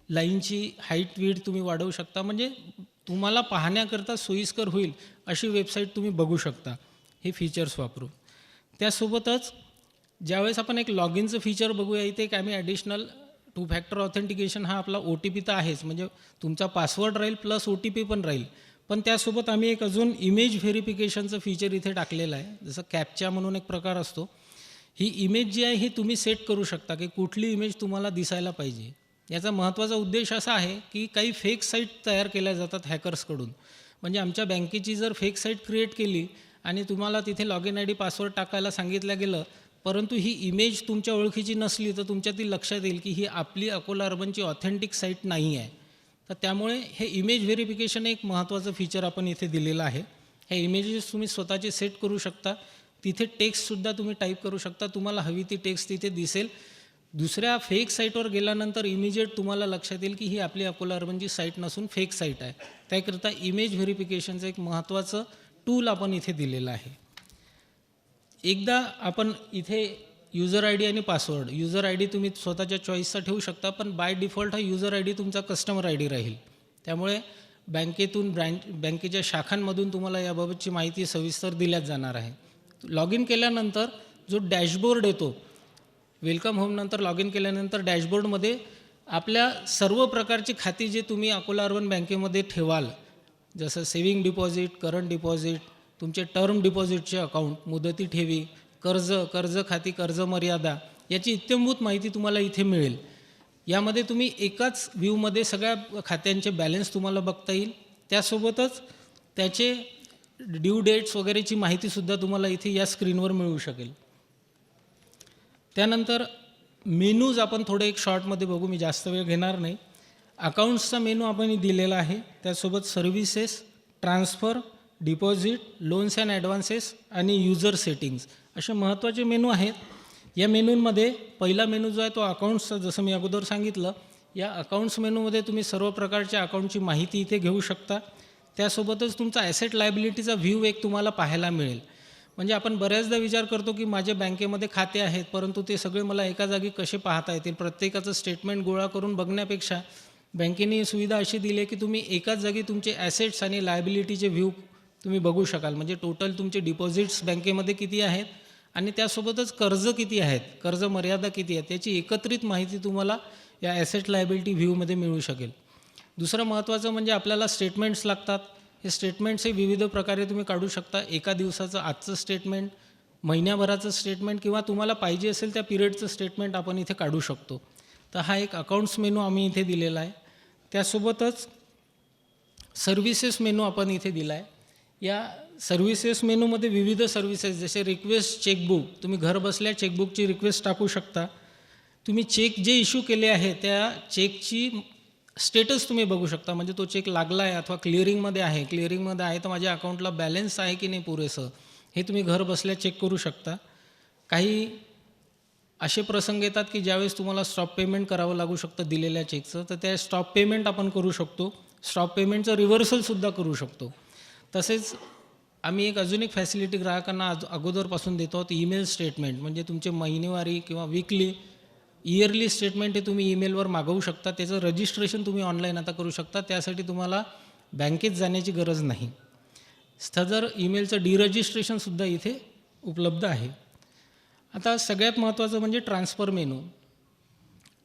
लाईनची हाईट विड्थ तुम्ही वाढवू शकता, म्हणजे तुम्हाला पाहण्याकरता सोयीस्कर होईल अशी वेबसाईट तुम्ही बघू शकता हे फीचर्स वापरून. त्यासोबतच ज्यावेळेस आपण एक लॉग इनचं फीचर बघूया, इथे एक आम्ही ॲडिशनल 2 फॅक्टर ऑथेंटिकेशन हा आपला OTP तर आहेच, म्हणजे तुमचा पासवर्ड राहील प्लस OTP पण राहील. पण त्यासोबत आम्ही एक अजून इमेज व्हेरिफिकेशनचं फीचर इथे टाकलेलं आहे. जसं कॅप्चा म्हणून एक प्रकार असतो. ही इमेज जी आहे ही तुम्ही सेट करू शकता की कुठली इमेज तुम्हाला दिसायला पाहिजे. याचा महत्त्वाचा उद्देश असा आहे की काही फेक साईट तयार केल्या जातात हॅकर्सकडून. म्हणजे आमच्या बँकेची जर फेक साईट क्रिएट केली आणि तुम्हाला तिथे लॉग इन ID पासवर्ड टाकायला सांगितलं गेलं, परंतु ही इमेज तुमच्या ओळखीची नसली तर तुमच्यातील लक्षात येईल की ही आपली अकोला अर्बनची ऑथेंटिक साईट नाही आहे. तर त्यामुळे हे इमेज व्हेरिफिकेशन एक महत्त्वाचं फीचर आपण इथे दिलेलं आहे. हे इमेजेस तुम्ही स्वतःचे सेट करू शकता. तिथे टेक्स्टसुद्धा तुम्ही टाईप करू शकता, तुम्हाला हवी ती टेक्स्ट तिथे दिसेल. दुसऱ्या फेक साईटवर गेल्यानंतर इमिजिएट तुम्हाला लक्षात येईल की ही आपली अकोला अर्बनची साईट नसून फेक साईट आहे. त्याकरिता इमेज व्हेरिफिकेशनचं एक महत्त्वाचं टूल आपण इथे दिलेलं आहे. एकदा आपण इथे युजर ID आणि पासवर्ड, युजर ID तुम्ही स्वतःच्या चॉईसचा ठेवू शकता, पण बाय डिफॉल्ट हा युजर ID तुमचा कस्टमर ID राहील. त्यामुळे बँकेतून बँकेच्या शाखांमधून तुम्हाला याबाबतची माहिती सविस्तर दिल्याच जाणार आहे. लॉग इन केल्यानंतर जो डॅशबोर्ड येतो, वेलकम होमनंतर लॉग इन केल्यानंतर डॅशबोर्डमध्ये आपल्या सर्व प्रकारची खाती जे तुम्ही अकोला अर्बन बँकेमध्ये ठेवाल, जसं सेविंग डिपॉझिट, करंट डिपॉझिट, तुमचे टर्म डिपॉझिटचे अकाउंट, मुदती ठेवी, कर्ज खाती, कर्ज मर्यादा, याची इत्थंभूत माहिती तुम्हाला इथे मिळेल. यामध्ये तुम्ही एकाच व्ह्यूमध्ये सगळ्या खात्यांचे बॅलन्स तुम्हाला बघता येईल. त्यासोबतच त्याचे ड्यू डेट्स वगैरेची माहितीसुद्धा तुम्हाला इथे या स्क्रीनवर मिळू शकेल. त्यानंतर मेनूज आपण थोडे एक शॉर्टमध्ये बघू, मी जास्त वेळ घेणार नाही. अकाउंट्सचा मेनू आपण दिलेला आहे. त्यासोबत services, transfer, deposit, loans and advances आणि युजर सेटिंग्स असे महत्त्वाचे मेनू आहेत. या मेनूंमध्ये पहिला मेनू जो आहे तो अकाउंट्सचा, जसं मी अगोदर सांगितलं, या अकाउंट्स मेनूमध्ये तुम्ही सर्व प्रकारच्या अकाउंटची माहिती इथे घेऊ शकता. त्यासोबतच तुमचा ॲसेट लायबिलिटीचा व्ह्यू एक तुम्हाला पाहायला मिळेल. म्हणजे आपण बऱ्याचदा विचार करतो की माझ्या बँकेमध्ये खाते आहेत, परंतु ते सगळे मला एका जागी कसे पाहता येतील, प्रत्येकाचं स्टेटमेंट गोळा करून बघण्यापेक्षा बँकेने सुविधा अशी दिली आहे की तुम्ही एकाच जागी तुमचे ॲसेट्स आणि लायबिलिटीचे व्ह्यू तुम्ही बघू शकाल. म्हणजे टोटल तुमचे डिपॉझिट्स बँकेमध्ये किती आहेत आणि त्यासोबतच कर्ज किती आहेत, कर्ज मर्यादा किती आहे, त्याची एकत्रित माहिती तुम्हाला या ॲसेट लायबिलिटी व्ह्यूमध्ये मिळू शकेल. दुसरं महत्त्वाचं म्हणजे आपल्याला स्टेटमेंट्स लागतात. हे स्टेटमेंट्स हे विविध प्रकारे तुम्ही काढू शकता. एका दिवसाचं आजचं स्टेटमेंट, महिन्याभराचं स्टेटमेंट किंवा तुम्हाला पाहिजे असेल त्या पिरियडचं स्टेटमेंट आपण इथे काढू शकतो. तर हा एक अकाउंट्स मेनू आम्ही इथे दिलेला आहे. त्यासोबतच सर्व्हिसेस मेनू आपण इथे दिला आहे. या सर्व्हिसेस मेनूमध्ये विविध सर्व्हिसेस जसे रिक्वेस्ट चेकबुक, तुम्ही घर बसल्या चेकबुकची रिक्वेस्ट टाकू शकता. तुम्ही चेक जे इश्यू केले आहे त्या चेकची स्टेटस तुम्ही बघू शकता, म्हणजे तो चेक लागला आहे अथवा क्लिअरिंगमध्ये आहे तर माझ्या अकाउंटला बॅलन्स आहे की नाही पुरेसं, हे तुम्ही घर बसल्या चेक करू शकता. काही असे प्रसंग येतात की ज्यावेळेस तुम्हाला स्टॉप पेमेंट करावं लागू शकतं दिलेल्या चेकचं, तर त्या स्टॉप पेमेंट आपण करू शकतो. स्टॉप पेमेंटचं रिव्हर्सलसुद्धा करू शकतो. तसेच आम्ही अजून एक फॅसिलिटी ग्राहकांना अगोदरपासून देतो आहोत, ईमेल स्टेटमेंट, म्हणजे तुमचे महिनेवारी किंवा वीकली इयरली स्टेटमेंट हे तुम्ही ईमेलवर मागवू शकता. त्याचं रजिस्ट्रेशन तुम्ही ऑनलाईन आता करू शकता. त्यासाठी तुम्हाला बँकेत जाण्याची गरज नाही. सदर ईमेलचं डिरजिस्ट्रेशनसुद्धा इथे उपलब्ध आहे. आता सगळ्यात महत्त्वाचं म्हणजे ट्रान्सफर मेनू.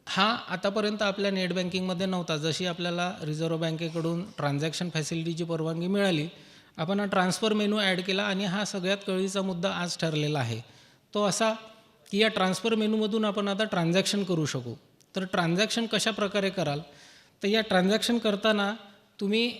हा आतापर्यंत आपल्या नेट बँकिंगमध्ये नव्हता. जशी आपल्याला रिझर्व्ह बँकेकडून ट्रान्झॅक्शन फॅसिलिटीची परवानगी मिळाली, आपण हा ट्रान्सफर मेनू ॲड केला आणि हा सगळ्यात कळीचा मुद्दा आज ठरलेला आहे. तो असा की या ट्रान्सफर मेनूमधून आपण आता ट्रान्झॅक्शन करू शकू. तर ट्रान्झॅक्शन कशा प्रकारे कराल, तर या ट्रान्झॅक्शन करताना तुम्ही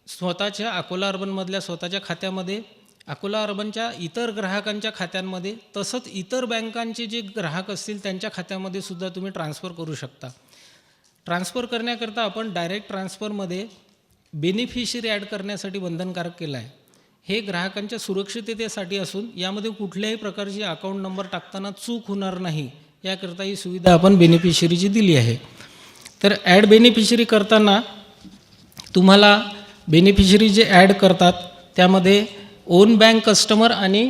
स्वतःच्या अकोला अर्बनमधल्या स्वतःच्या खात्यामध्ये, अकोला अर्बनच्या इतर ग्राहकांच्या खात्यांमध्ये, तसंच इतर बँकांचे जे ग्राहक असतील त्यांच्या खात्यामध्ये सुद्धा तुम्ही ट्रान्सफर करू शकता. ट्रान्सफर करण्याकरता आपण डायरेक्ट ट्रान्सफरमध्ये बेनिफिशरी ॲड करण्यासाठी बंधनकारक केलं आहे. हे ग्राहकांच्या सुरक्षिततेसाठी असून यामध्ये कुठल्याही प्रकारची अकाउंट नंबर टाकताना चूक होणार नाही याकरता ही सुविधा आपण बेनिफिशरीची दिली आहे. तर ॲड बेनिफिशरी करताना तुम्हाला बेनिफिशरी जे ॲड करतात त्यामध्ये ओन बँक कस्टमर आणि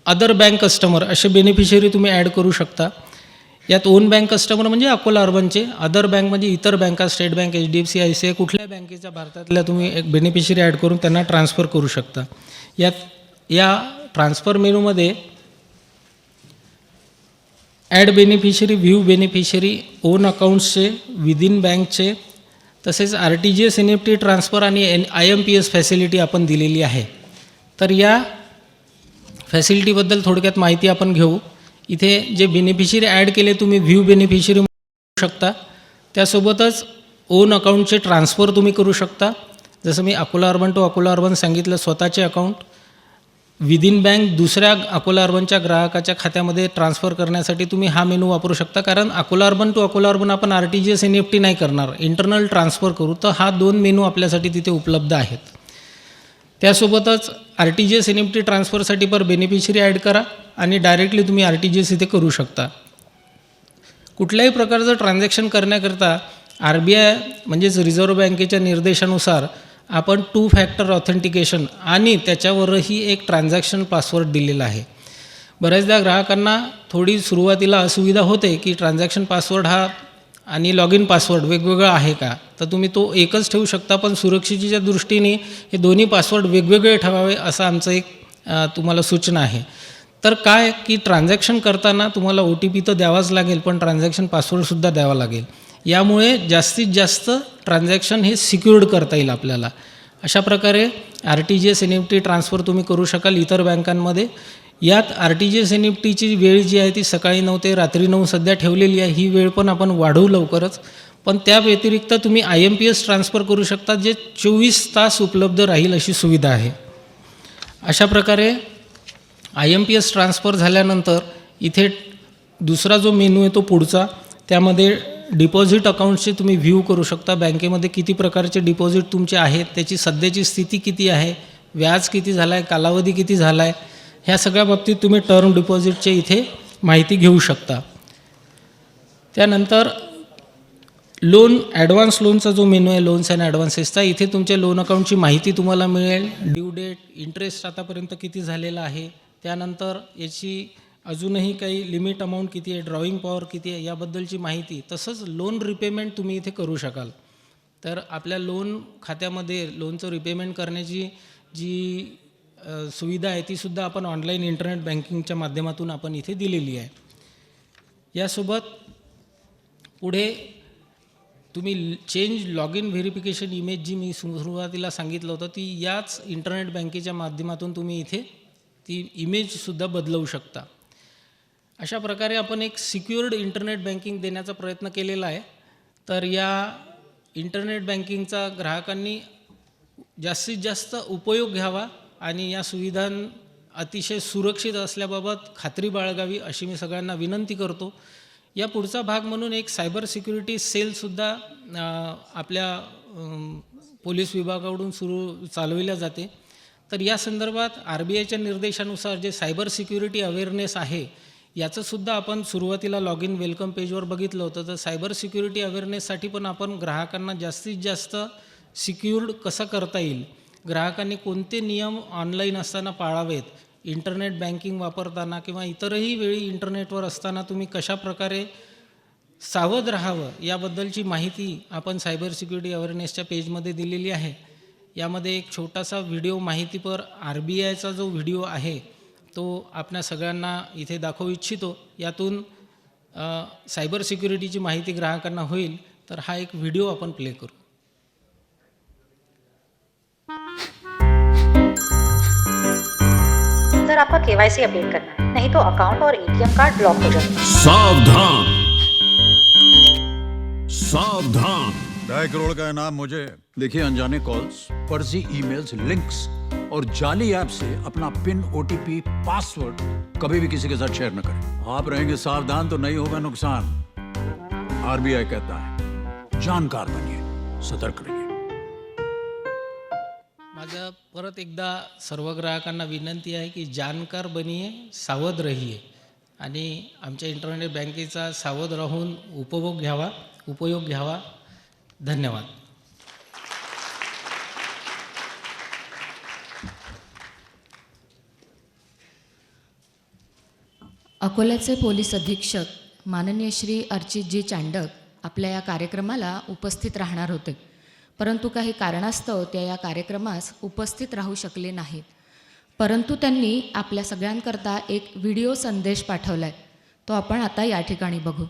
अदर बँक कस्टमर असे बेनिफिशरी तुम्ही ॲड करू शकता. यात ओन बँक कस्टमर म्हणजे अकोला अर्बनचे, अदर बँक म्हणजे इतर बँका, स्टेट बँक, HDFC, ICICI कुठल्या बँकेच्या भारतातल्या तुम्ही एक बेनिफिशरी ॲड करून त्यांना ट्रान्सफर करू शकता. या ट्रान्सफर मेनूमध्ये add beneficiary, view beneficiary, own अकाउंट्सचे, विदिन बँकचे, तसेच RTGS NEFT ट्रान्सफर आणि IMPS फॅसिलिटी आपण दिलेली आहे. तर या फॅसिलिटीबद्दल थोडक्यात माहिती आपण घेऊ. इथे जे बेनिफिशरी ॲड केले तुम्ही व्ह्यू बेनिफिशरी करू शकता. त्यासोबतच ओन अकाउंटचे ट्रान्सफर तुम्ही करू शकता. जसं मी Akola urban to Akola Urban सांगितलं, स्वतःचे अकाउंट विदिन बँक दुसऱ्या अकोला अर्बनच्या ग्राहकाच्या खात्यामध्ये ट्रान्सफर करण्यासाठी तुम्ही हा मेनू वापरू शकता. कारण Akola urban to Akola urban आपण RTGS NEFT नाही करणार, इंटरनल ट्रान्सफर करू. तर हा 2 मेनू आपल्यासाठी तिथे उपलब्ध आहेत. त्यासोबतच RTGS NEFT ट्रान्सफरसाठी पर बेनिफिशरी ॲड करा आणि डायरेक्टली तुम्ही RTGS इथे करू शकता. कुठल्याही प्रकारचं ट्रान्झॅक्शन करण्याकरता RBI म्हणजेच रिझर्व्ह बँकेच्या निर्देशानुसार आपण 2 फॅक्टर ऑथेंटिकेशन आणि त्याच्यावरही एक ट्रान्झॅक्शन पासवर्ड दिलेला आहे. बऱ्याचदा ग्राहकांना थोडी सुरुवातीला असुविधा होते की ट्रान्झॅक्शन पासवर्ड हा आणि लॉग इन पासवर्ड वेगवेगळा आहे का, तर तुम्ही तो एकच ठेवू शकता. पण सुरक्षेच्या दृष्टीने हे दोन्ही पासवर्ड वेगवेगळे ठेवावे असं आमचं एक तुम्हाला सूचना आहे. तर काय की ट्रान्झॅक्शन करताना तुम्हाला OTP तर द्यावाच लागेल, पण ट्रान्झॅक्शन पासवर्डसुद्धा द्यावा लागेल. यामुळे जास्तीत जास्त ट्रान्झॅक्शन हे सिक्युअर्ड करता येईल आपल्याला. अशा प्रकारे RTGS NEFT ट्रान्सफर तुम्ही करू शकाल इतर बँकांमध्ये. यात RTGS NEFTची वेळ जी आहे ती सकाळी 9 ते रात्री 9 सध्या ठेवलेली आहे. ही वेळ पण आपण वाढवू लवकरच. पण त्या व्यतिरिक्त तुम्ही IMPS ट्रान्सफर करू शकता, जे 24 तास उपलब्ध राहील अशी सुविधा आहे. अशा प्रकारे IMPS ट्रान्सफर झाल्यानंतर इथे दुसरा जो मेनू आहे तो पुढचा, त्यामध्ये डिपॉझिट अकाउंटचे तुम्ही व्ह्यू करू शकता. बँकेमध्ये किती प्रकारचे डिपॉझिट तुमचे आहेत, त्याची सध्याची स्थिती किती आहे, व्याज किती झाला आहे, कालावधी किती झाला आहे, ह्या सगळ्या बाबतीत तुम्ही टर्म डिपॉझिटचे इथे माहिती घेऊ शकता. त्यानंतर लोन, ॲडव्हान्स लोनचा जो मेनू आहे लोन्स अँड ॲडव्हान्सेसचा, इथे तुमच्या लोन अकाउंटची माहिती तुम्हाला मिळेल. ड्यू डेट, इंटरेस्ट आतापर्यंत किती झालेला आहे, त्यानंतर याची अजूनही काही लिमिट अमाऊंट किती आहे, ड्रॉईंग पॉवर किती आहे याबद्दलची माहिती, तसंच लोन रिपेमेंट तुम्ही इथे करू शकाल. तर आपल्या लोन खात्यामध्ये लोनचं रिपेमेंट करण्याची जी सुविधा आहे तीसुद्धा आपण ऑनलाईन इंटरनेट बँकिंगच्या माध्यमातून आपण इथे दिलेली आहे. यासोबत पुढे तुम्ही change log in verification image जी मी सुरुवातीला सांगितलं होतं, ती याच इंटरनेट बँकेच्या माध्यमातून तुम्ही इथे ती इमेजसुद्धा बदलवू शकता. अशा प्रकारे आपण एक सिक्युअर्ड इंटरनेट बँकिंग देण्याचा प्रयत्न केलेला आहे. तर या इंटरनेट बँकिंगचा ग्राहकांनी जास्तीत जास्त उपयोग घ्यावा आणि या सुविधां अतिशय सुरक्षित असल्याबाबत खात्री बाळगावी अशी मी सगळ्यांना विनंती करतो. या पुढचा भाग म्हणून एक सायबर सिक्युरिटी सेलसुद्धा आपल्या पोलीस विभागाकडून चालविल्या जाते. तर या संदर्भात RBIच्या निर्देशानुसार जे सायबर सिक्युरिटी अवेअरनेस आहे याचंसुद्धा आपण सुरुवातीला लॉग इन वेलकम पेजवर बघितलं होतं. तर सायबर सिक्युरिटी अवेअरनेससाठी पण आपण ग्राहकांना जास्तीत जास्त सिक्युर्ड कसं करता येईल, ग्राहकांनी कोणते नियम ऑनलाईन असताना पाळावेत, इंटरनेट बँकिंग वापरताना किंवा इतरही वेळी इंटरनेटवर असताना तुम्ही कशाप्रकारे सावध राहावं याबद्दलची माहिती आपण सायबर सिक्युरिटी अवेअरनेसच्या पेजमध्ये दिलेली आहे. यामध्ये एक छोटासा व्हिडिओ माहितीपर RBIचा जो व्हिडिओ आहे तो आपल्या सगळ्यांना इथे दाखवू इच्छितो. यातून सायबर सिक्युरिटीची माहिती ग्राहकांना होईल. तर हा एक व्हिडिओ आपण प्ले करू. सर, आपका KYC अपडेट करना है, नहीं तो अकाउंट और ATM कार्ड ब्लॉक हो जाएगा। सावधान सावधान। 2.5 करोड़ का इनाम मुझे। देखिए, अनजाने कॉल्स, फर्जी ईमेल्स, लिंक्स और जाली ऐप से अपना पिन, OTP, पासवर्ड कभी भी किसी के साथ शेयर न करें। आप रहेंगे सावधान तो नहीं होगा नुकसान। RBI कहता है, जानकार बनिए, सतर्क रहिए। माझं परत एकदा सर्व ग्राहकांना विनंती आहे की जानकार बनिये, सावध रहिये आणि आमच्या इंटरनेट बँकेचा सावध राहून उपयोग घ्यावा. धन्यवाद. अकोल्याचे पोलीस अधीक्षक माननीय श्री अर्चितजी चांडक आपल्या या कार्यक्रमाला उपस्थित राहणार होते, परंतु काही कारणास्तव त्या या कार्यक्रमास उपस्थित राहू शकले नाहीत. परंतु त्यांनी आपल्या सगळ्यांकरता एक व्हिडिओ संदेश पाठवला आहे, तो आपण आता या ठिकाणी बघू.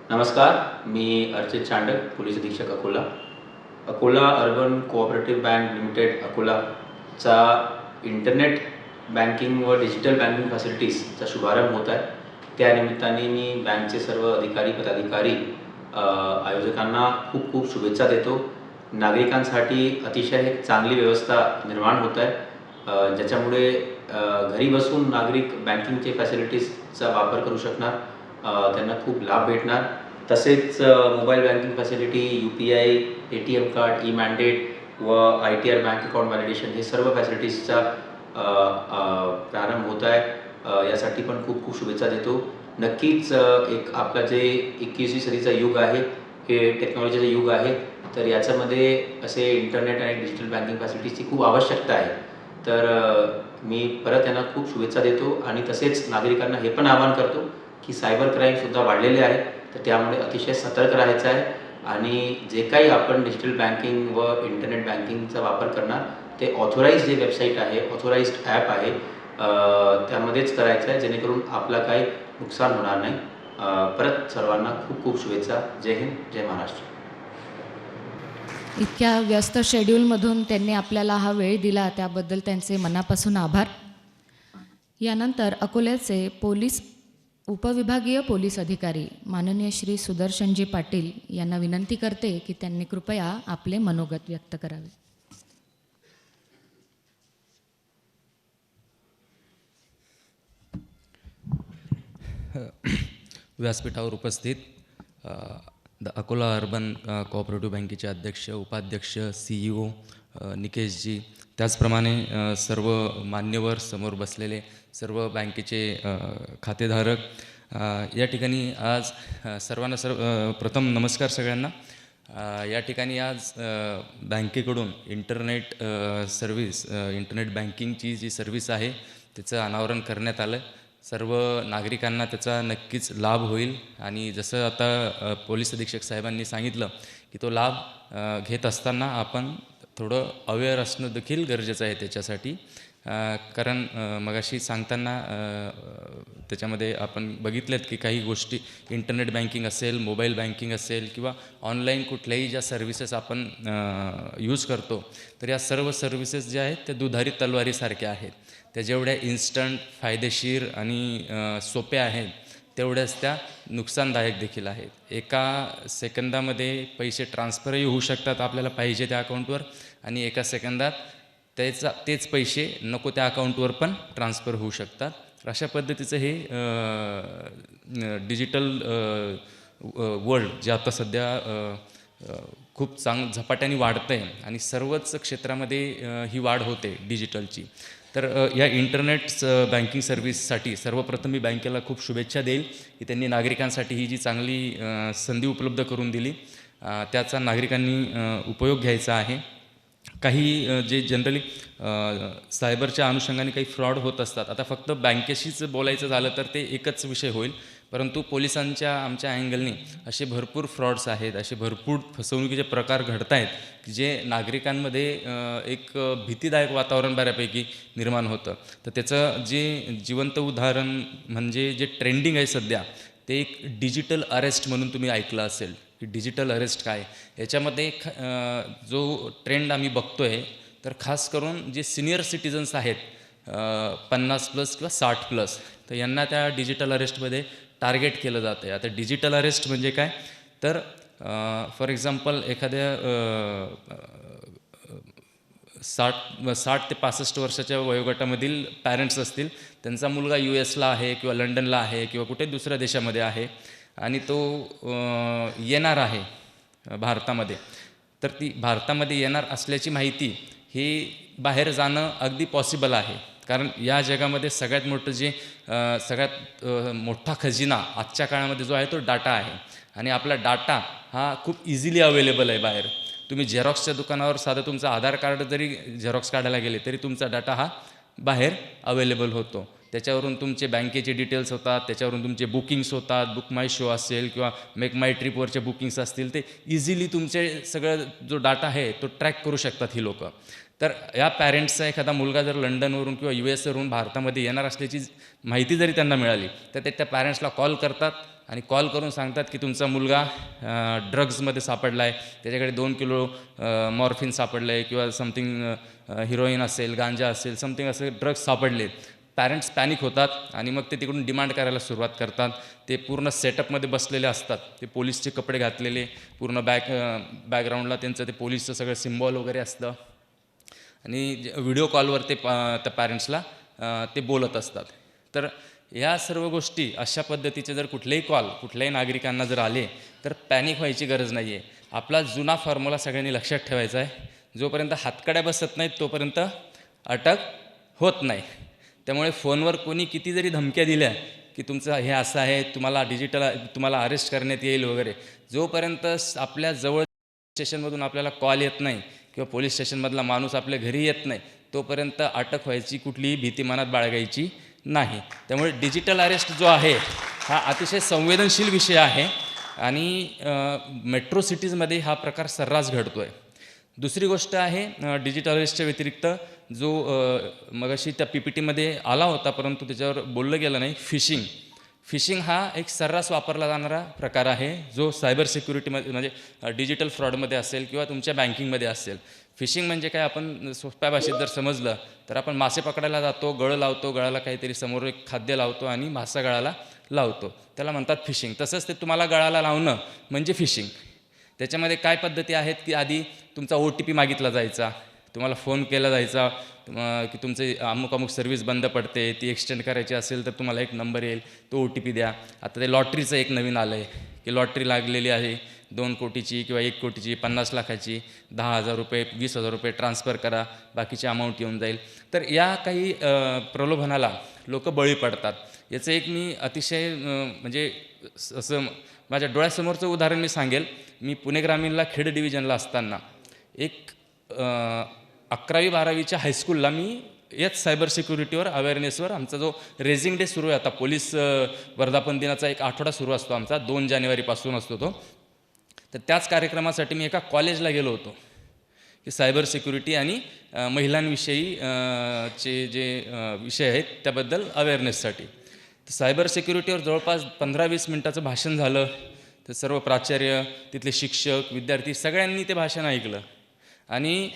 नमस्कार, मी अर्चित चांडक, पोलीस अधीक्षक Akola Urban Cooperative Bank Limited अकोलाचा इंटरनेट बँकिंग व डिजिटल बँकिंग फॅसिलिटीजचा शुभारंभ होत आहे. त्यानिमित्ताने मी बँकचे सर्व अधिकारी पदाधिकारी आयोजकांना खूप खूप शुभेच्छा देतो. नागरिकांसाठी अतिशय एक चांगली व्यवस्था निर्माण होत आहे, ज्याच्यामुळे घरी बसून नागरिक बँकिंगचे फॅसिलिटीजचा वापर करू शकणार, त्यांना खूप लाभ भेटणार. तसेच mobile banking facility, UPI, ATM card, E-mandate व ITR बँक अकाउंट व्हॅलिडेशन हे सर्व फॅसिलिटीजचा प्रारंभ होत आहे. यासाठी पण खूप खूप शुभेच्छा देतो. नक्कीच एक आपला जे 21वी सदीचा युग आहे, हे टेक्नॉलॉजीचं युग आहे, तर याच्यामध्ये असे इंटरनेट आणि डिजिटल बँकिंग फॅसिलिटीजची खूप आवश्यकता आहे. तर मी परत यांना खूप शुभेच्छा देतो आणि तसेच नागरिकांना हे पण आवाहन करतो की सायबर क्राईमसुद्धा वाढलेले आहे, तर त्यामुळे अतिशय सतर्क राहायचं आहे आणि जे काही आपण डिजिटल बँकिंग व इंटरनेट बँकिंगचा वापर करणार ते ऑथोराईज जे वेबसाईट आहे, ऑथोराईज्ड ॲप आहे, त्यामध्येच करायचं आहे, जेणेकरून आपला काही नुकसान होणार नाही. परत सर्वांना खूप खूप शुभेच्छा. जय हिंद, जय महाराष्ट्र. इतक्या व्यस्त शेड्यूलमधून त्यांनी आपल्याला हा वेळ दिला त्याबद्दल त्यांचे मनापासून आभार. यानंतर अकोल्याचे उपविभागीय पोलीस अधिकारी माननीय श्री सुदर्शनजी पाटील यांना विनंती करते की त्यांनी कृपया आपले मनोगत व्यक्त करावे. व्यासपीठावर उपस्थित अकोला अर्बन कोऑपरेटिव्ह बँकेचे अध्यक्ष, उपाध्यक्ष, CEO निकेशजी, त्याचप्रमाणे सर्व मान्यवर, समोर बसलेले सर्व बँकेचे खातेधारक, या ठिकाणी आज सर्वांना प्रथम नमस्कार सगळ्यांना. या ठिकाणी आज बँकेकडून इंटरनेट इंटरनेट बँकिंगची जी सर्व्हिस आहे त्याचं अनावरण करण्यात आलं. सर्व नागरिकांना त्याचा नक्कीच लाभ होईल आणि जसं आता पोलीस अधीक्षक साहेबांनी सांगितलं की तो लाभ घेत असताना आपण थोडं अवेअर असणं देखील गरजेचं आहे त्याच्यासाठी. कारण मगाशी सांगताना त्याच्यामध्ये आपण बघितलेत की काही गोष्टी इंटरनेट बँकिंग असेल, मोबाईल बँकिंग असेल किंवा ऑनलाईन कुठल्याही ज्या सर्व्हिसेस आपण यूज करतो, तर या सर्व सर्व्हिसेस ज्या आहेत त्या दुधारी तलवारीसारख्या आहेत. त्या जेवढ्या इन्स्टंट, फायदेशीर आणि सोप्या आहेत तेवढ्याच त्या नुकसानदायक देखील आहेत. एका सेकंदामध्ये पैसे ट्रान्सफरही होऊ शकतात आपल्याला पाहिजे त्या अकाउंटवर, आणि एका सेकंदात तेच पैसे नको त्या अकाउंटवर पण ट्रान्सफर होऊ शकतात. अशा पद्धतीचं हे डिजिटल वर्ल्ड जे आता सध्या खूप झपाट्याने वाढतं आहे आणि सर्वच क्षेत्रामध्ये ही वाढ होते डिजिटलची. तर या इंटरनेट बँकिंग सर्व्हिससाठी सर्वप्रथम मी बँकेला खूप शुभेच्छा देईल की त्यांनी नागरिकांसाठी ही जी चांगली संधी उपलब्ध करून दिली, त्याचा नागरिकांनी उपयोग घ्यायचा आहे. काही जे जनरली सायबरच्या अनुषंगाने काही फ्रॉड होत असतात, आता फक्त बँकेशीच बोलायचं झालं तर ते एकच विषय होईल, परंतु पोलिसांच्या आमच्या अँगलनी असे भरपूर फ्रॉड्स आहेत, असे भरपूर फसवणुकीचे प्रकार घडत आहेत की जे नागरिकांमध्ये एक भीतीदायक वातावरण बऱ्यापैकी निर्माण होतं. तर त्याचं जे जिवंत उदाहरण म्हणजे जे ट्रेंडिंग आहे सध्या, ते एक डिजिटल अरेस्ट म्हणून तुम्ही ऐकलं असेल की डिजिटल अरेस्ट काय. याच्यामध्ये जो ट्रेंड आम्ही बघतो आहे, तर खास करून जे सिनियर सिटिझन्स आहेत 50+ किंवा 60+, तर यांना त्या डिजिटल अरेस्टमध्ये टार्गेट केलं जातं आहे. आता डिजिटल अरेस्ट म्हणजे काय, तर फॉर एक्झाम्पल एखाद्या 60 ते 65 वर्षाच्या वयोगटामधील पॅरेंट्स असतील, त्यांचा मुलगा US आहे किंवा लंडनला आहे किंवा कुठे दुसऱ्या देशामध्ये आहे आणि तो येणार आहे भारतामध्ये, तर ती भारतामध्ये येणार असल्याची माहिती ही बाहेर जाणं अगदी पॉसिबल आहे. कारण या जगामध्ये सगळ्यात मोठं जे सगळ्यात मोठा खजिना आजच्या काळामध्ये जो आहे तो डाटा आहे, आणि आपला डाटा हा खूप इझिली अवेलेबल आहे बाहेर. तुम्ही झेरॉक्सच्या दुकानावर साधं तुमचं आधार कार्ड जरी झेरॉक्स काढायला गेले तरी तुमचा डाटा हा बाहेर अवेलेबल होतो. त्याच्यावरून तुमचे बँकेचे डिटेल्स होतात, त्याच्यावरून तुमचे बुकिंग्स होतात, बुक माय शो असेल किंवा मेक माय ट्रिपवरचे बुकिंग्स असतील, ते इझिली तुमचे सगळं जो डाटा आहे तो ट्रॅक करू शकतात ही लोकं. तर या पॅरेंट्सचा एखादा मुलगा जर लंडनवरून किंवा USवरून भारतामध्ये येणार असल्याची माहिती जरी त्यांना मिळाली, तर ते त्या पॅरेंट्सला कॉल करतात आणि कॉल करून सांगतात की तुमचा मुलगा ड्रग्जमध्ये सापडला आहे, त्याच्याकडे 2 किलो मॉर्फिन सापडलं आहे किंवा समथिंग हिरोईन असेल, गांजा असेल, समथिंग असे ड्रग्ज सापडले. पॅरेंट्स पॅनिक होतात आणि मग ते तिकडून डिमांड करायला सुरुवात करतात. ते पूर्ण सेटअपमध्ये बसलेले असतात, ते पोलीसचे कपडे घातलेले, पूर्ण बॅकग्राऊंडला त्यांचं ते पोलीसचं सगळं सिम्बॉल वगैरे असतं, आणि व्हिडिओ कॉलवर ते त्या पॅरेंट्सला ते बोलत असतात. तर या सर्व गोष्टी अशा पद्धतीचे जर कुठलेही कॉल कुठल्याही नागरिकांना जर आले तर पॅनिक व्हायची गरज नाही आहे. आपला जुना फॉर्म्युला सगळ्यांनी लक्षात ठेवायचा आहे, जोपर्यंत हातकड्या बसत नाहीत तोपर्यंत अटक होत नाही. त्यामुळे फोनवर कोणी किती जरी धमक्या दिल्या की तुमचं हे असं आहे, तुम्हाला अरेस्ट करण्यात येईल वगैरे, जोपर्यंत आपल्या जवळ स्टेशनमधून आपल्याला कॉल येत नाही किंवा पोलीस स्टेशनमधला माणूस आपल्या घरी येत नाही, तोपर्यंत अटक व्हायची कुठलीही भीती मनात बाळगायची नाही. त्यामुळे डिजिटल अरेस्ट जो आहे हा अतिशय संवेदनशील विषय आहे आणि मेट्रो सिटीजमध्ये हा प्रकार सर्रास घडतो आहे. दुसरी गोष्ट आहे, डिजिटल अरेस्टच्या व्यतिरिक्त जो मगाशी त्या PPTमध्ये आला होता परंतु त्याच्यावर बोललं गेलं नाही, फिशिंग हा एक सर्रास वापरला जाणारा प्रकार आहे, जो सायबर सिक्युरिटीमध्ये म्हणजे डिजिटल फ्रॉडमध्ये असेल किंवा तुमच्या बँकिंगमध्ये असेल. फिशिंग म्हणजे काय, आपण सोप्या भाषेत जर समजलं तर आपण मासे पकडायला जातो, गळ लावतो, गळाला काहीतरी समोर एक खाद्य लावतो आणि मासा गळाला लावतो, त्याला म्हणतात फिशिंग. तसंच ते तुम्हाला गळाला लावणं म्हणजे फिशिंग. त्याच्यामध्ये काय पद्धती आहेत की आधी तुमचा OTP मागितला जायचा, तुम्हाला फोन केला जायचा की तुमचे अमुक सर्व्हिस बंद पडते, ती एक्सटेंड करायची असेल तर तुम्हाला एक नंबर येईल, तो OTP द्या. आता ते लॉटरीचं एक नवीन आलं आहे की लॉटरी लागलेली आहे 2 कोटीची किंवा 1 कोटीची, 50 लाखाची, 10,000 रुपये, 20,000 रुपये ट्रान्सफर करा, बाकीची अमाऊंट येऊन जाईल. तर या काही प्रलोभनाला लोक बळी पडतात. याचं एक मी अतिशय म्हणजे असं माझ्या डोळ्यासमोरचं उदाहरण मी सांगेल. मी पुणे ग्रामीणला खेड डिव्हिजनला असताना एक 11वी-12वीच्या हायस्कूलला मी याच सायबर सिक्युरिटीवर अवेअरनेसवर आमचा जो रेझिंग डे सुरू आहे, आता पोलीस वर्धापन दिनाचा एक आठवडा सुरू असतो आमचा, 2 जानेवारीपासून असतो तो. तर त्याच कार्यक्रमासाठी मी एका कॉलेजला गेलो होतो की सायबर सिक्युरिटी आणि महिलांविषयी चे जे विषय आहेत त्याबद्दल अवेअरनेससाठी. तर सायबर सिक्युरिटीवर जवळपास 15-20 मिनटाचं भाषण झालं. तर सर्व प्राचार्य, तिथले शिक्षक, विद्यार्थी सगळ्यांनी ते भाषण ऐकलं आणि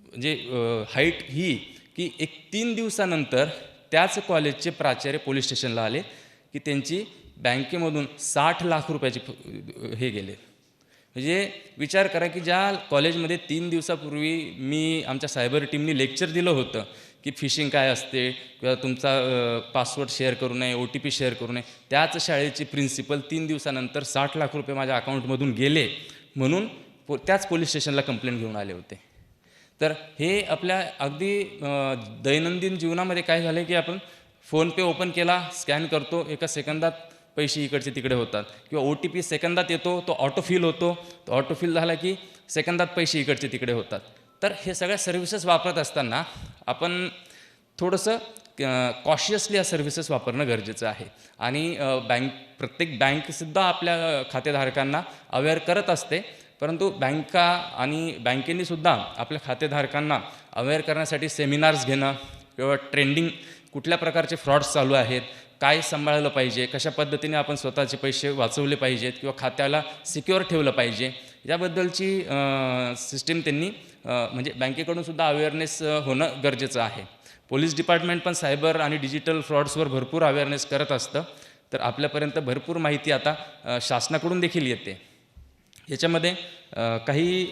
म्हणजे हाईट ही की एक 3 दिवसानंतर त्याच कॉलेजचे प्राचार्य पोलीस स्टेशनला आले की त्यांची बँकेमधून 60 लाख रुपयाची हे गेले. म्हणजे विचार करा की ज्या कॉलेजमध्ये 3 दिवसापूर्वी मी आमच्या सायबर टीमनी लेक्चर दिलं होतं की फिशिंग काय असते किंवा तुमचा पासवर्ड शेअर करू नये, OTP शेअर करू नये, त्याच शाळेचे प्रिन्सिपल 3 दिवसानंतर 60 लाख रुपये माझ्या अकाउंटमधून गेले म्हणून त्याच पोलीस स्टेशनला कंप्लेंट घेऊन आले होते. तर हे आपल्या अगदी दैनंदिन जीवनामध्ये काय झालं की आपण फोनपे ओपन केला, स्कॅन करतो, एका सेकंदात पैसे इकडचे तिकडे होतात, किंवा OTP सेकंदात येतो, तो ऑटोफिल होतो, तो ऑटोफिल झाला की सेकंदात पैसे इकडचे तिकडे होतात. तर हे सगळ्या सर्व्हिसेस वापरत असताना आपण थोडंसं कॉशियसली या सर्व्हिसेस वापरणं गरजेचं आहे. आणि प्रत्येक बँकसुद्धा आपल्या खातेधारकांना अवेअर करत असते, परंतु बँका आणि बँकेनीसुद्धा आपल्या खातेधारकांना अवेअर करण्यासाठी सेमिनार्स घेणं किंवा ट्रेंडिंग कुठल्या प्रकारचे फ्रॉड्स चालू आहेत, काय सांभाळलं पाहिजे, कशा पद्धतीने आपण स्वतःचे पैसे वाचवले पाहिजेत किंवा खात्याला सिक्युअर ठेवलं पाहिजे, याबद्दलची सिस्टीम त्यांनी म्हणजे बँकेकडून सुद्धा अवेअरनेस होणं गरजेचं आहे. पोलीस डिपार्टमेंट पण सायबर आणि डिजिटल फ्रॉड्सवर भरपूर अवेअरनेस करत असतं. तर आपल्यापर्यंत भरपूर माहिती आता शासनाकडून देखील येते. याच्यामध्ये काही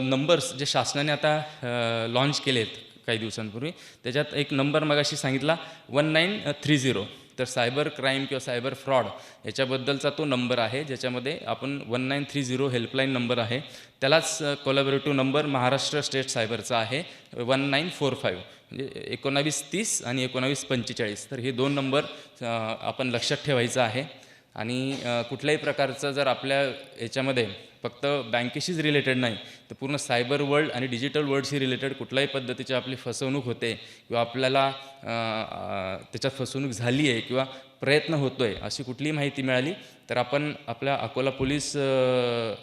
नंबर्स जे शासनाने आता लॉन्च केलेत काही दिवसांपूर्वी, त्याच्यात एक नंबर मगाशी सांगितला 1930. तर सायबर क्राईम किंवा सायबर फ्रॉड याच्याबद्दलचा तो नंबर आहे, ज्याच्यामध्ये आपण 1930 हेल्पलाईन नंबर आहे. त्यालाच कोलॅबोरेटिव्ह नंबर महाराष्ट्र स्टेट सायबरचा आहे 1945, म्हणजे 1930 आणि 1945. तर हे 2 नंबर आपण लक्षात ठेवायचं आहे. आणि कुठल्याही प्रकारचं जर आपल्या याच्यामध्ये फक्त बँकेशीच रिलेटेड नाही तर पूर्ण सायबर वर्ल्ड आणि डिजिटल वर्ल्डशी रिलेटेड कुठल्याही पद्धतीची आपली फसवणूक होते किंवा आपल्याला त्याच्यात फसवणूक झाली आहे किंवा प्रयत्न होतो आहे अशी कुठलीही माहिती मिळाली तर आपण आपल्या अकोला पोलीस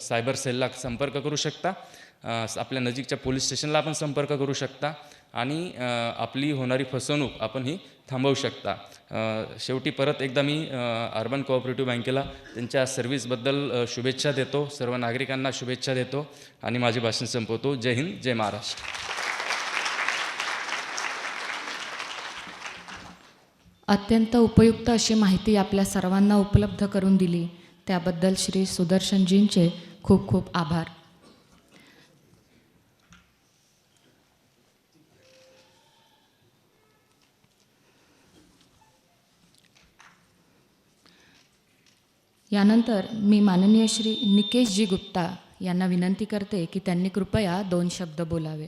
सायबर सेलला संपर्क करू शकता. आपल्या नजीकच्या पोलीस स्टेशनला आपण संपर्क करू शकता आणि आपली होणारी फसवणूक आपण ही थांबवू शकता. शेवटी परत एकदा मी अर्बन कोऑपरेटिव्ह बँकेला त्यांच्या सर्व्हिसबद्दल शुभेच्छा देतो, सर्व नागरिकांना शुभेच्छा देतो आणि माझे भाषण संपवतो. जय हिंद, जय महाराष्ट्र. अत्यंत उपयुक्त अशी माहिती आपल्या सर्वांना उपलब्ध करून दिली त्याबद्दल श्री सुदर्शनजींचे खूप खूप आभार. यानंतर मी माननीय श्री निकेशजी गुप्ता यांना विनंती करते की त्यांनी कृपया 2 शब्द बोलावे.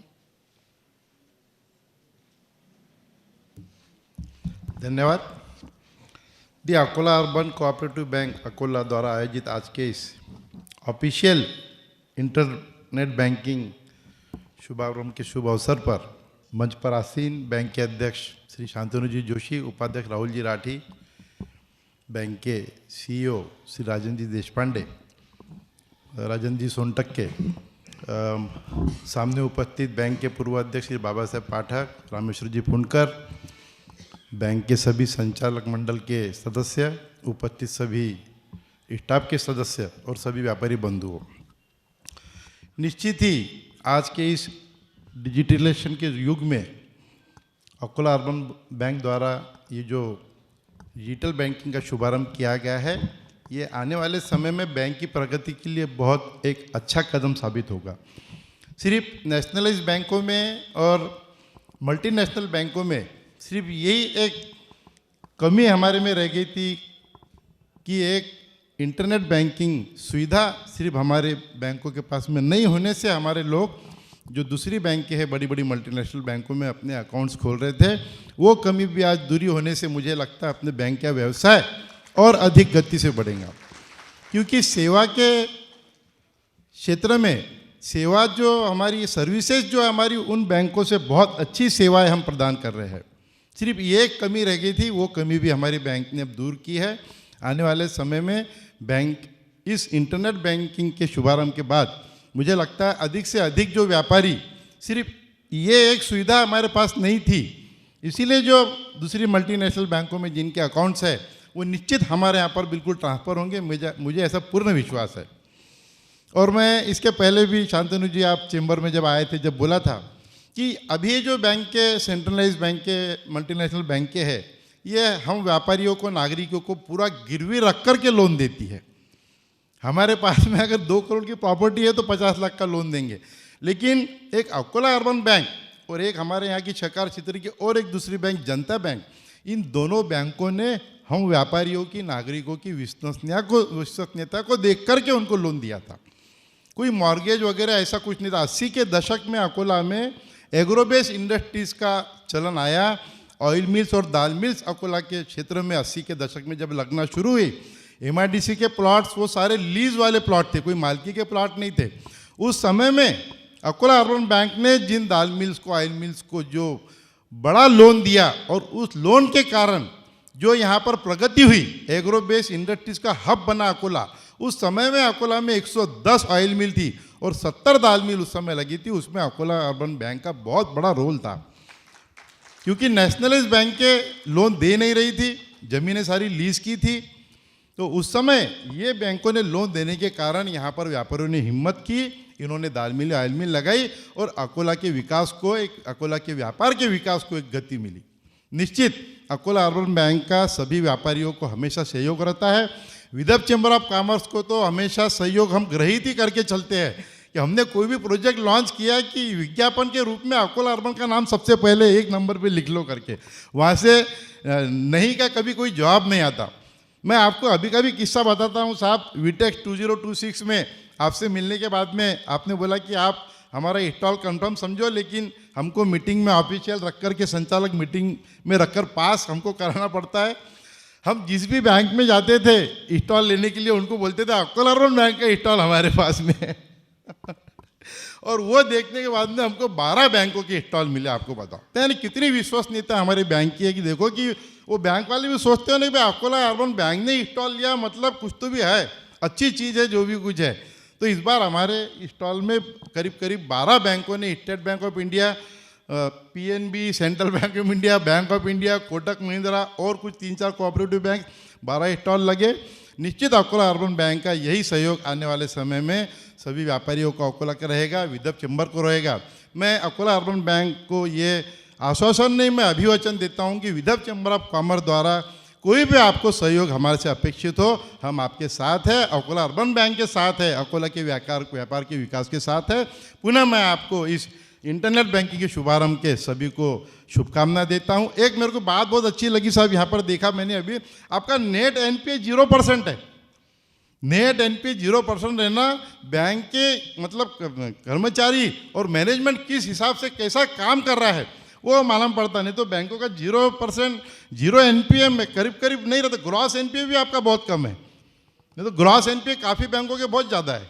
धन्यवाद. The Akola Urban Cooperative Bank Akola द्वारा आयोजित आज के इस ऑफिशियल इंटरनेट बैंकिंग शुभारंभ के शुभ अवसर पर मंच पर आसीन बैंक के अध्यक्ष श्री शांतनु जी जोशी, उपाध्यक्ष राहुल जी राठी, बैंक के CEO श्री राजन जी देशपांडे, राजन जी सोनटक्के, सामने उपस्थित बैंक के पूर्व अध्यक्ष श्री बाबा साहेब पाठक, रामेश्वर जी फुनकर, बैंक के सभी संचालक मंडल के सदस्य, उपस्थित सभी स्टाफ के सदस्य और सभी व्यापारी बंधुओं, निश्चित ही आज के इस डिजिटलाइजेशन के युग में अकोला अर्बन बैंक द्वारा ये जो डिजिटल बैंकिंग का शुभारंभ किया गया है, ये आने वाले समय में बैंक की प्रगति के लिए बहुत एक अच्छा कदम साबित होगा. सिर्फ नेशनलाइज बैंकों में और मल्टीनेशनल बैंकों में सिर्फ यही एक कमी हमारे में रह गई थी कि एक इंटरनेट बैंकिंग सुविधा सिर्फ हमारे बैंकों के पास में नहीं होने से हमारे लोग जो दूसरी बैंकें हैं बड़ी बड़ी मल्टीनेशनल बैंकों में अपने अकाउंट्स खोल रहे थे, वो कमी भी आज दूरी होने से मुझे लगता है अपने बैंक का व्यवसाय और अधिक गति से बढ़ेगा. क्योंकि सेवा के क्षेत्र में सेवा जो हमारी सर्विसेज जो हमारी उन बैंकों से बहुत अच्छी सेवाएं हम प्रदान कर रहे हैं. सिर्फ ये कमी रह गई थी, वो कमी भी हमारी बैंक ने अब दूर की है. आने वाले समय में बैंक इस इंटरनेट बैंकिंग के शुभारंभ के बाद मुझे लगता है अधिक से अधिक जो व्यापारी, सिर्फ ये एक सुविधा हमारे पास नहीं थी, इसीलिए जो दूसरी मल्टीनेशनल बैंकों में जिनके अकाउंट्स है वो निश्चित हमारे यहाँ पर बिल्कुल ट्रांसफ़र होंगे. मुझे ऐसा पूर्ण विश्वास है. और मैं इसके पहले भी शांतनु जी आप चेंबर में जब आए थे, जब बोला था कि अभी जो बैंक के सेंट्रलाइज बैंक के मल्टीनेशनल बैंकें हैं, ये हम व्यापारियों को, नागरिकों को पूरा गिरवी रख कर के लोन देती है। हमारे पास में अगर 2 करोड़ की प्रॉपर्टी है तो 50 लाख का लोन देंगे, लेकिन एक अकोला अर्बन बैंक और एक हमारे यहाँ की छकार क्षेत्र की और एक दूसरी बैंक जनता बैंक, इन दोनों बैंकों ने हम व्यापारियों की, नागरिकों की विश्वसनीयता को देख करके उनको लोन दिया था। कोई मॉर्गेज वगैरह ऐसा कुछ नहीं था। 80 के दशक में अकोला में एग्रोबेस इंडस्ट्रीज़ का चलन आया। ऑयल मिल्स और दाल मिल्स अकोला के क्षेत्र में 80 के दशक में जब लगना शुरू हुई, MIDC के प्लॉट्स वो सारे लीज वाले प्लॉट थे, कोई मालकी के प्लॉट नहीं थे। उस समय में अकोला अर्बन बैंक ने जिन दाल मिल्स को, ऑयल मिल्स को जो बड़ा लोन दिया, और उस लोन के कारण जो यहाँ पर प्रगति हुई, एग्रोबेस इंडस्ट्रीज का हब बना अकोला। उस समय में अकोला में 110 ऑयल मिल थी और 70 दाल मिल उस समय लगी थी। उसमें अकोला अर्बन बैंक का बहुत बड़ा रोल था, क्योंकि नेशनलाइज बैंक के लोन दे नहीं रही थी, ज़मीनें सारी लीज की थी। तो उस समय ये बैंकों ने लोन देने के कारण यहाँ पर व्यापारियों ने हिम्मत की, इन्होंने दाल मिल, ऑयल मिल लगाई और अकोला के विकास को, अकोला के व्यापार के विकास को एक गति मिली। निश्चित अकोला अर्बन बैंक का सभी व्यापारियों को हमेशा सहयोग रहता है। विदर्भ चैम्बर ऑफ कॉमर्स को तो हमेशा सहयोग हम ग्रहित ही करके चलते हैं कि हमने कोई भी प्रोजेक्ट लॉन्च किया कि विज्ञापन के रूप में अकोला अर्बन का नाम सबसे पहले 1 नंबर पे लिख लो करके, वहाँ से नहीं का कभी कोई जवाब नहीं आता। मैं आपको अभी का भी किस्सा बताता हूँ साहब। वीटेक्स 2026 में आपसे मिलने के बाद में आपने बोला कि आप हमारा स्टॉल कंफर्म समझो, लेकिन हमको मीटिंग में ऑफिशियल रख कर के, संचालक मीटिंग में रखकर पास हमको कराना पड़ता है। हम जिस भी बैंक में जाते थे स्टॉल लेने के लिए, उनको बोलते थे अकोला अर्बन बैंक का स्टॉल हमारे पास में है। और वो देखने के बाद में हमको 12 बैंकों के स्टॉल मिले। आपको बताओ यानी कितनी विश्वसनीयता हमारे बैंक की है, कि देखो कि वो बैंक वाले भी सोचते हो नहीं भाई अकोला अर्बन बैंक ने स्टॉल लिया मतलब कुछ तो भी है, अच्छी चीज़ है जो भी कुछ है। तो इस बार हमारे स्टॉल में करीब करीब 12 बैंकों ने, state bank of India, PNB, central bank of India, bank of India, Kotak Mahindra और कुछ 3-4 कोऑपरेटिव बैंक, 12 स्टॉल लगे। निश्चित अकोला अर्बन बैंक का यही सहयोग आने वाले समय में सभी व्यापारियों को अकोला का रहेगा, विदर्भ चैम्बर को रहेगा। मैं अकोला अर्बन बैंक को ये आश्वासन नहीं, मैं अभिवचन देता हूँ कि विदर्भ चैम्बर ऑफ कॉमर्स द्वारा कोई भी आपको सहयोग हमारे से अपेक्षित हो, हम आपके साथ हैं, अकोला अर्बन बैंक के साथ है, अकोला के व्यापार के विकास के साथ है। पुनः मैं आपको इस इंटरनेट बैंकिंग के शुभारंभ के सभी को शुभकामना देता हूं। एक मेरे को बात बहुत अच्छी लगी साहब, यहाँ पर देखा मैंने अभी, आपका नेट NPA 0% है। नेट NPA 0% रहना बैंक के मतलब कर्मचारी और मैनेजमेंट किस हिसाब से कैसा काम कर रहा है वो मालूम पड़ता। नहीं तो बैंकों का 0% 0 NPA में करीब करीब नहीं रहता। ग्रॉस NPA भी आपका बहुत कम है, नहीं तो ग्रॉस NPA काफ़ी बैंकों के बहुत ज़्यादा है।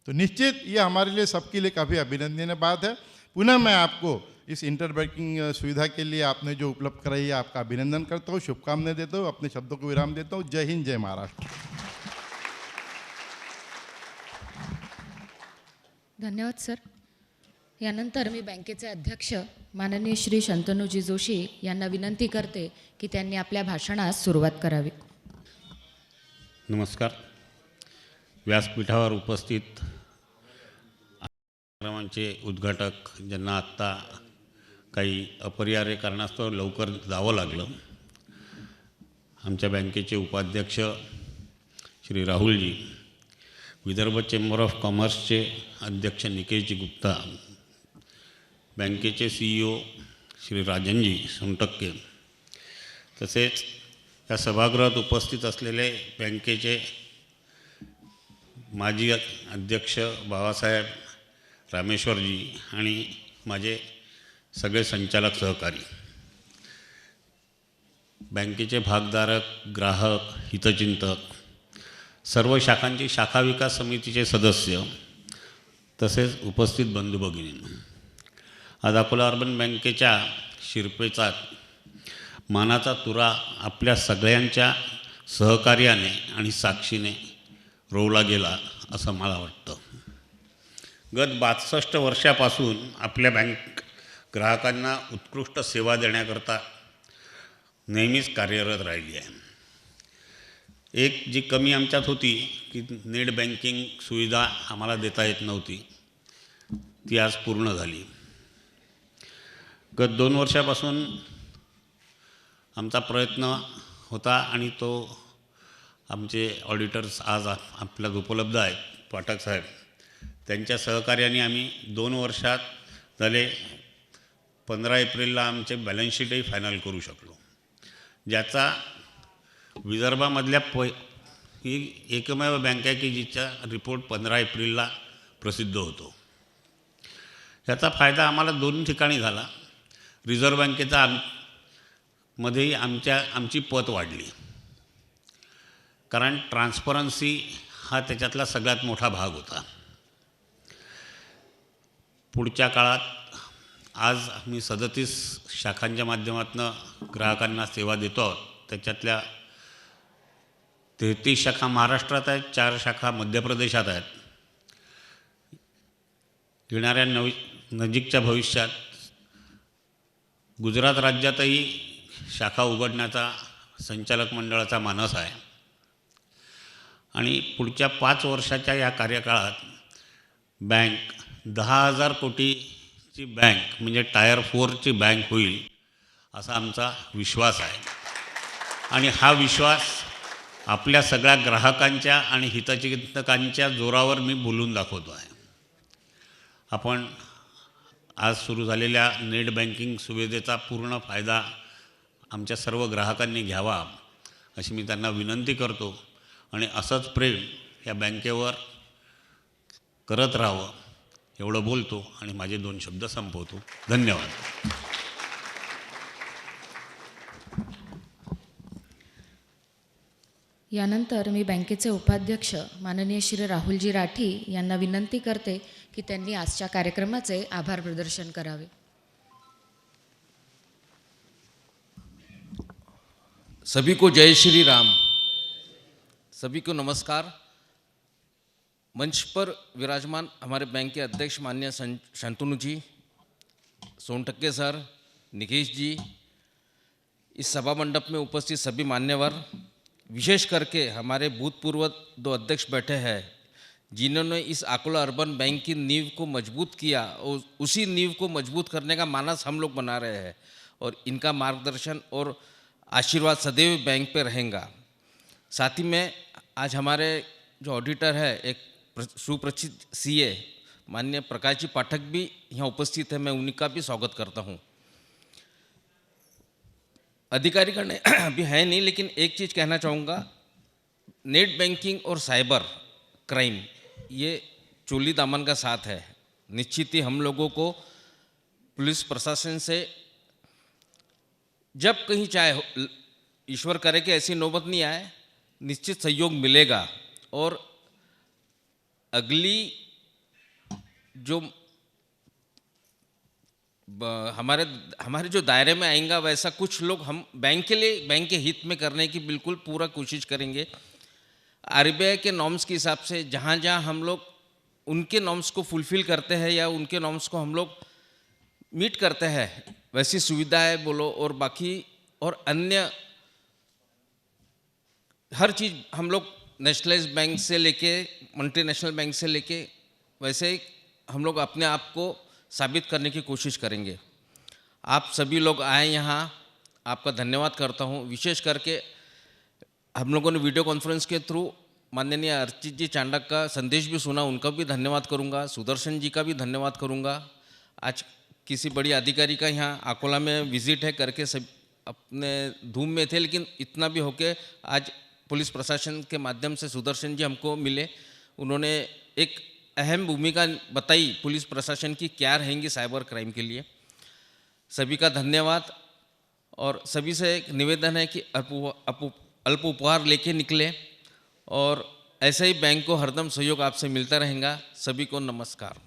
तो निश्चित ये हमारे लिए, सबके लिए काफ़ी अभिनंदनीय बात है। पुनः मैं आपको इस इंटर बैंकिंग सुविधा के लिए आपने जो उपलब्ध कराई है आपका अभिनंदन करता हूँ, शुभकामनाएं देता हूँ, अपने शब्दों को विराम देता हूँ। जय हिंद, जय महाराष्ट्र। धन्यवाद सर। यानंतर मी बँकेचे अध्यक्ष माननीय श्री शंतनूजी जोशी यांना विनंती करते की त्यांनी आपल्या भाषणास सुरुवात करावी। नमस्कार। व्यासपीठावर उपस्थित कार्यक्रमांचे उद्घाटक ज्यांना आत्ता काही अपरिहार्य कारणास्तव लवकर जावं लागलं, आमच्या बँकेचे उपाध्यक्ष श्री राहुलजी, विदर्भ चेंबर ऑफ कॉमर्सचे अध्यक्ष निकेशजी गुप्ता, बँकेचे CEO श्री राजनजी सोनटक्के, तसेच या सभागृहात उपस्थित असलेले बँकेचे माजी अध्यक्ष बाबासाहेब रामेश्वरजी आणि माझे सगळे संचालक सहकारी, बँकेचे भागधारक, ग्राहक, हितचिंतक, सर्व शाखांची शाखा विकास समितीचे सदस्य, तसेच उपस्थित बंधू भगिनी, आज अकोला अर्बन बँकेच्या शिरपेचा मानाचा तुरा आपल्या सगळ्यांच्या सहकार्याने आणि साक्षीने रोवला गेला असं मला वाटतं। गत 62 वर्षापासून आपल्या बँक ग्राहकांना उत्कृष्ट सेवा देण्याकरता नेहमीच कार्यरत राहिली आहे। एक जी कमी आमच्यात होती की नेट बँकिंग सुविधा आम्हाला देता येत नव्हती, ती आज पूर्ण झाली। गत 2 वर्षापासून आमचा प्रयत्न होता आणि तो आमचे ऑडिटर्स आज आपल्यात उपलब्ध आहेत, पाठक साहेब, त्यांच्या सहकार्याने आम्ही 2 वर्षात झाले 15 एप्रिलला आमचे बॅलन्स शीटही फायनल करू शकलो, ज्याचा विदर्भामधल्या ही एकमेव बँक आहे की जिचा रिपोर्ट 15 एप्रिलला प्रसिद्ध होतो. याचा फायदा आम्हाला 2 ठिकाणी झाला. रिझर्व्ह बँकेचा मध्येही आमची पत वाढली, कारण ट्रान्सपरन्सी हा त्याच्यातला सगळ्यात मोठा भाग होता. पुढच्या काळात आज आम्ही 37 शाखांच्या माध्यमातून ग्राहकांना सेवा देतो आहोत. त्याच्यातल्या 33 शाखा महाराष्ट्रात आहेत, 4 शाखा मध्य प्रदेशात आहेत. येणाऱ्या नजीकच्या भविष्यात गुजरात राज्यातही शाखा उघडण्याचा संचालक मंडळाचा मानस आहे आणि पुढच्या 5 वर्षाच्या या कार्यकाळात बँक 10,000 कोटीची बँक म्हणजे टायर 4ची बँक होईल असा आमचा विश्वास आहे. आणि हा विश्वास आपल्या सगळ्या ग्राहकांच्या आणि हितचिंतकांच्या जोरावर मी बोलून दाखवतो आहे. आपण आज सुरू झालेल्या नेट बँकिंग सुविधेचा पूर्ण फायदा आमच्या सर्व ग्राहकांनी घ्यावा अशी मी त्यांना विनंती करतो आणि असंच प्रेम या बँकेवर करत राहावं एवढं बोलतो आणि माझे 2 शब्द संपवतो. धन्यवाद. यानंतर मी बँकेचे उपाध्यक्ष माननीय श्री राहुलजी राठी यांना विनंती करते की त्यांनी आजच्या कार्यक्रमाचे आभार प्रदर्शन करावे. सभी को जय श्री राम, सभी को नमस्कार. मंच पर विराजमान हमारे बैंक के अध्यक्ष माननीय शांतनु जी, सोनटक्के सर, निकेश जी, इस सभा मंडप में उपस्थित सभी मान्यवर, विशेष करके हमारे भूतपूर्व 2 अध्यक्ष बैठे हैं जिन्होंने इस अकोला अर्बन बैंक की नींव को मजबूत किया और उसी नींव को मजबूत करने का मानस हम लोग बना रहे हैं और इनका मार्गदर्शन और आशीर्वाद सदैव बैंक पे रहेगा. साथ ही में आज हमारे जो ऑडिटर है एक सुप्रसिद्ध सीए माननीय प्रकाश जी पाठक भी यहाँ उपस्थित है, मैं उनका भी स्वागत करता हूँ. अधिकारी करने अभी है नहीं, लेकिन एक चीज़ कहना चाहूँगा, नेट बैंकिंग और साइबर क्राइम ये चोली दामन का साथ है. निश्चित ही हम लोगों को पुलिस प्रशासन से जब कहीं चाहे, ईश्वर करे कि ऐसी नौबत नहीं आए, निश्चित सहयोग मिलेगा और अगली जो हमारे जो दायरे में आएगा वैसा कुछ लोग हम बैंक के लिए, बैंक के हित में करने की बिल्कुल पूरा कोशिश करेंगे. आरबीआई के नॉर्म्स के हिसाब से जहाँ जहाँ हम लोग उनके नॉर्म्स को फुलफ़िल करते हैं या उनके नॉर्म्स को हम लोग मीट करते हैं, वैसी सुविधाएं बोलो और बाकी और अन्य हर चीज़ हम लोग नेशनलाइज्ड बैंक से लेके मल्टीनेशनल बैंक से लेके वैसे हम लोग अपने आप को साबित करने की कोशिश करेंगे. आप सभी लोग आए यहाँ, आपका धन्यवाद करता हूँ. विशेष करके हम लोगों ने वीडियो कॉन्फ्रेंस के थ्रू माननीय अर्चित जी चांडक का संदेश भी सुना, उनका भी धन्यवाद करूँगा. सुदर्शन जी का भी धन्यवाद करूँगा. आज किसी बड़ी अधिकारी का यहाँ अकोला में विजिट है करके सब अपने धूम में थे, लेकिन इतना भी होके आज पुलिस प्रशासन के माध्यम से सुदर्शन जी हमको मिले. उन्होंने एक अहम भूमिका बताई पुलिस प्रशासन की क्या रहेंगी साइबर क्राइम के लिए. सभी का धन्यवाद और सभी से एक निवेदन है कि अल्प उपहार लेके निकले और ऐसे ही बैंक को हरदम सहयोग आपसे मिलता रहेगा. सभी को नमस्कार.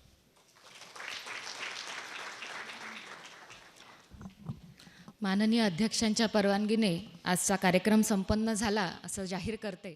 माननीय अध्यक्षांच्या परवानगीने आजचा कार्यक्रम संपन्न झाला असं जाहीर करते.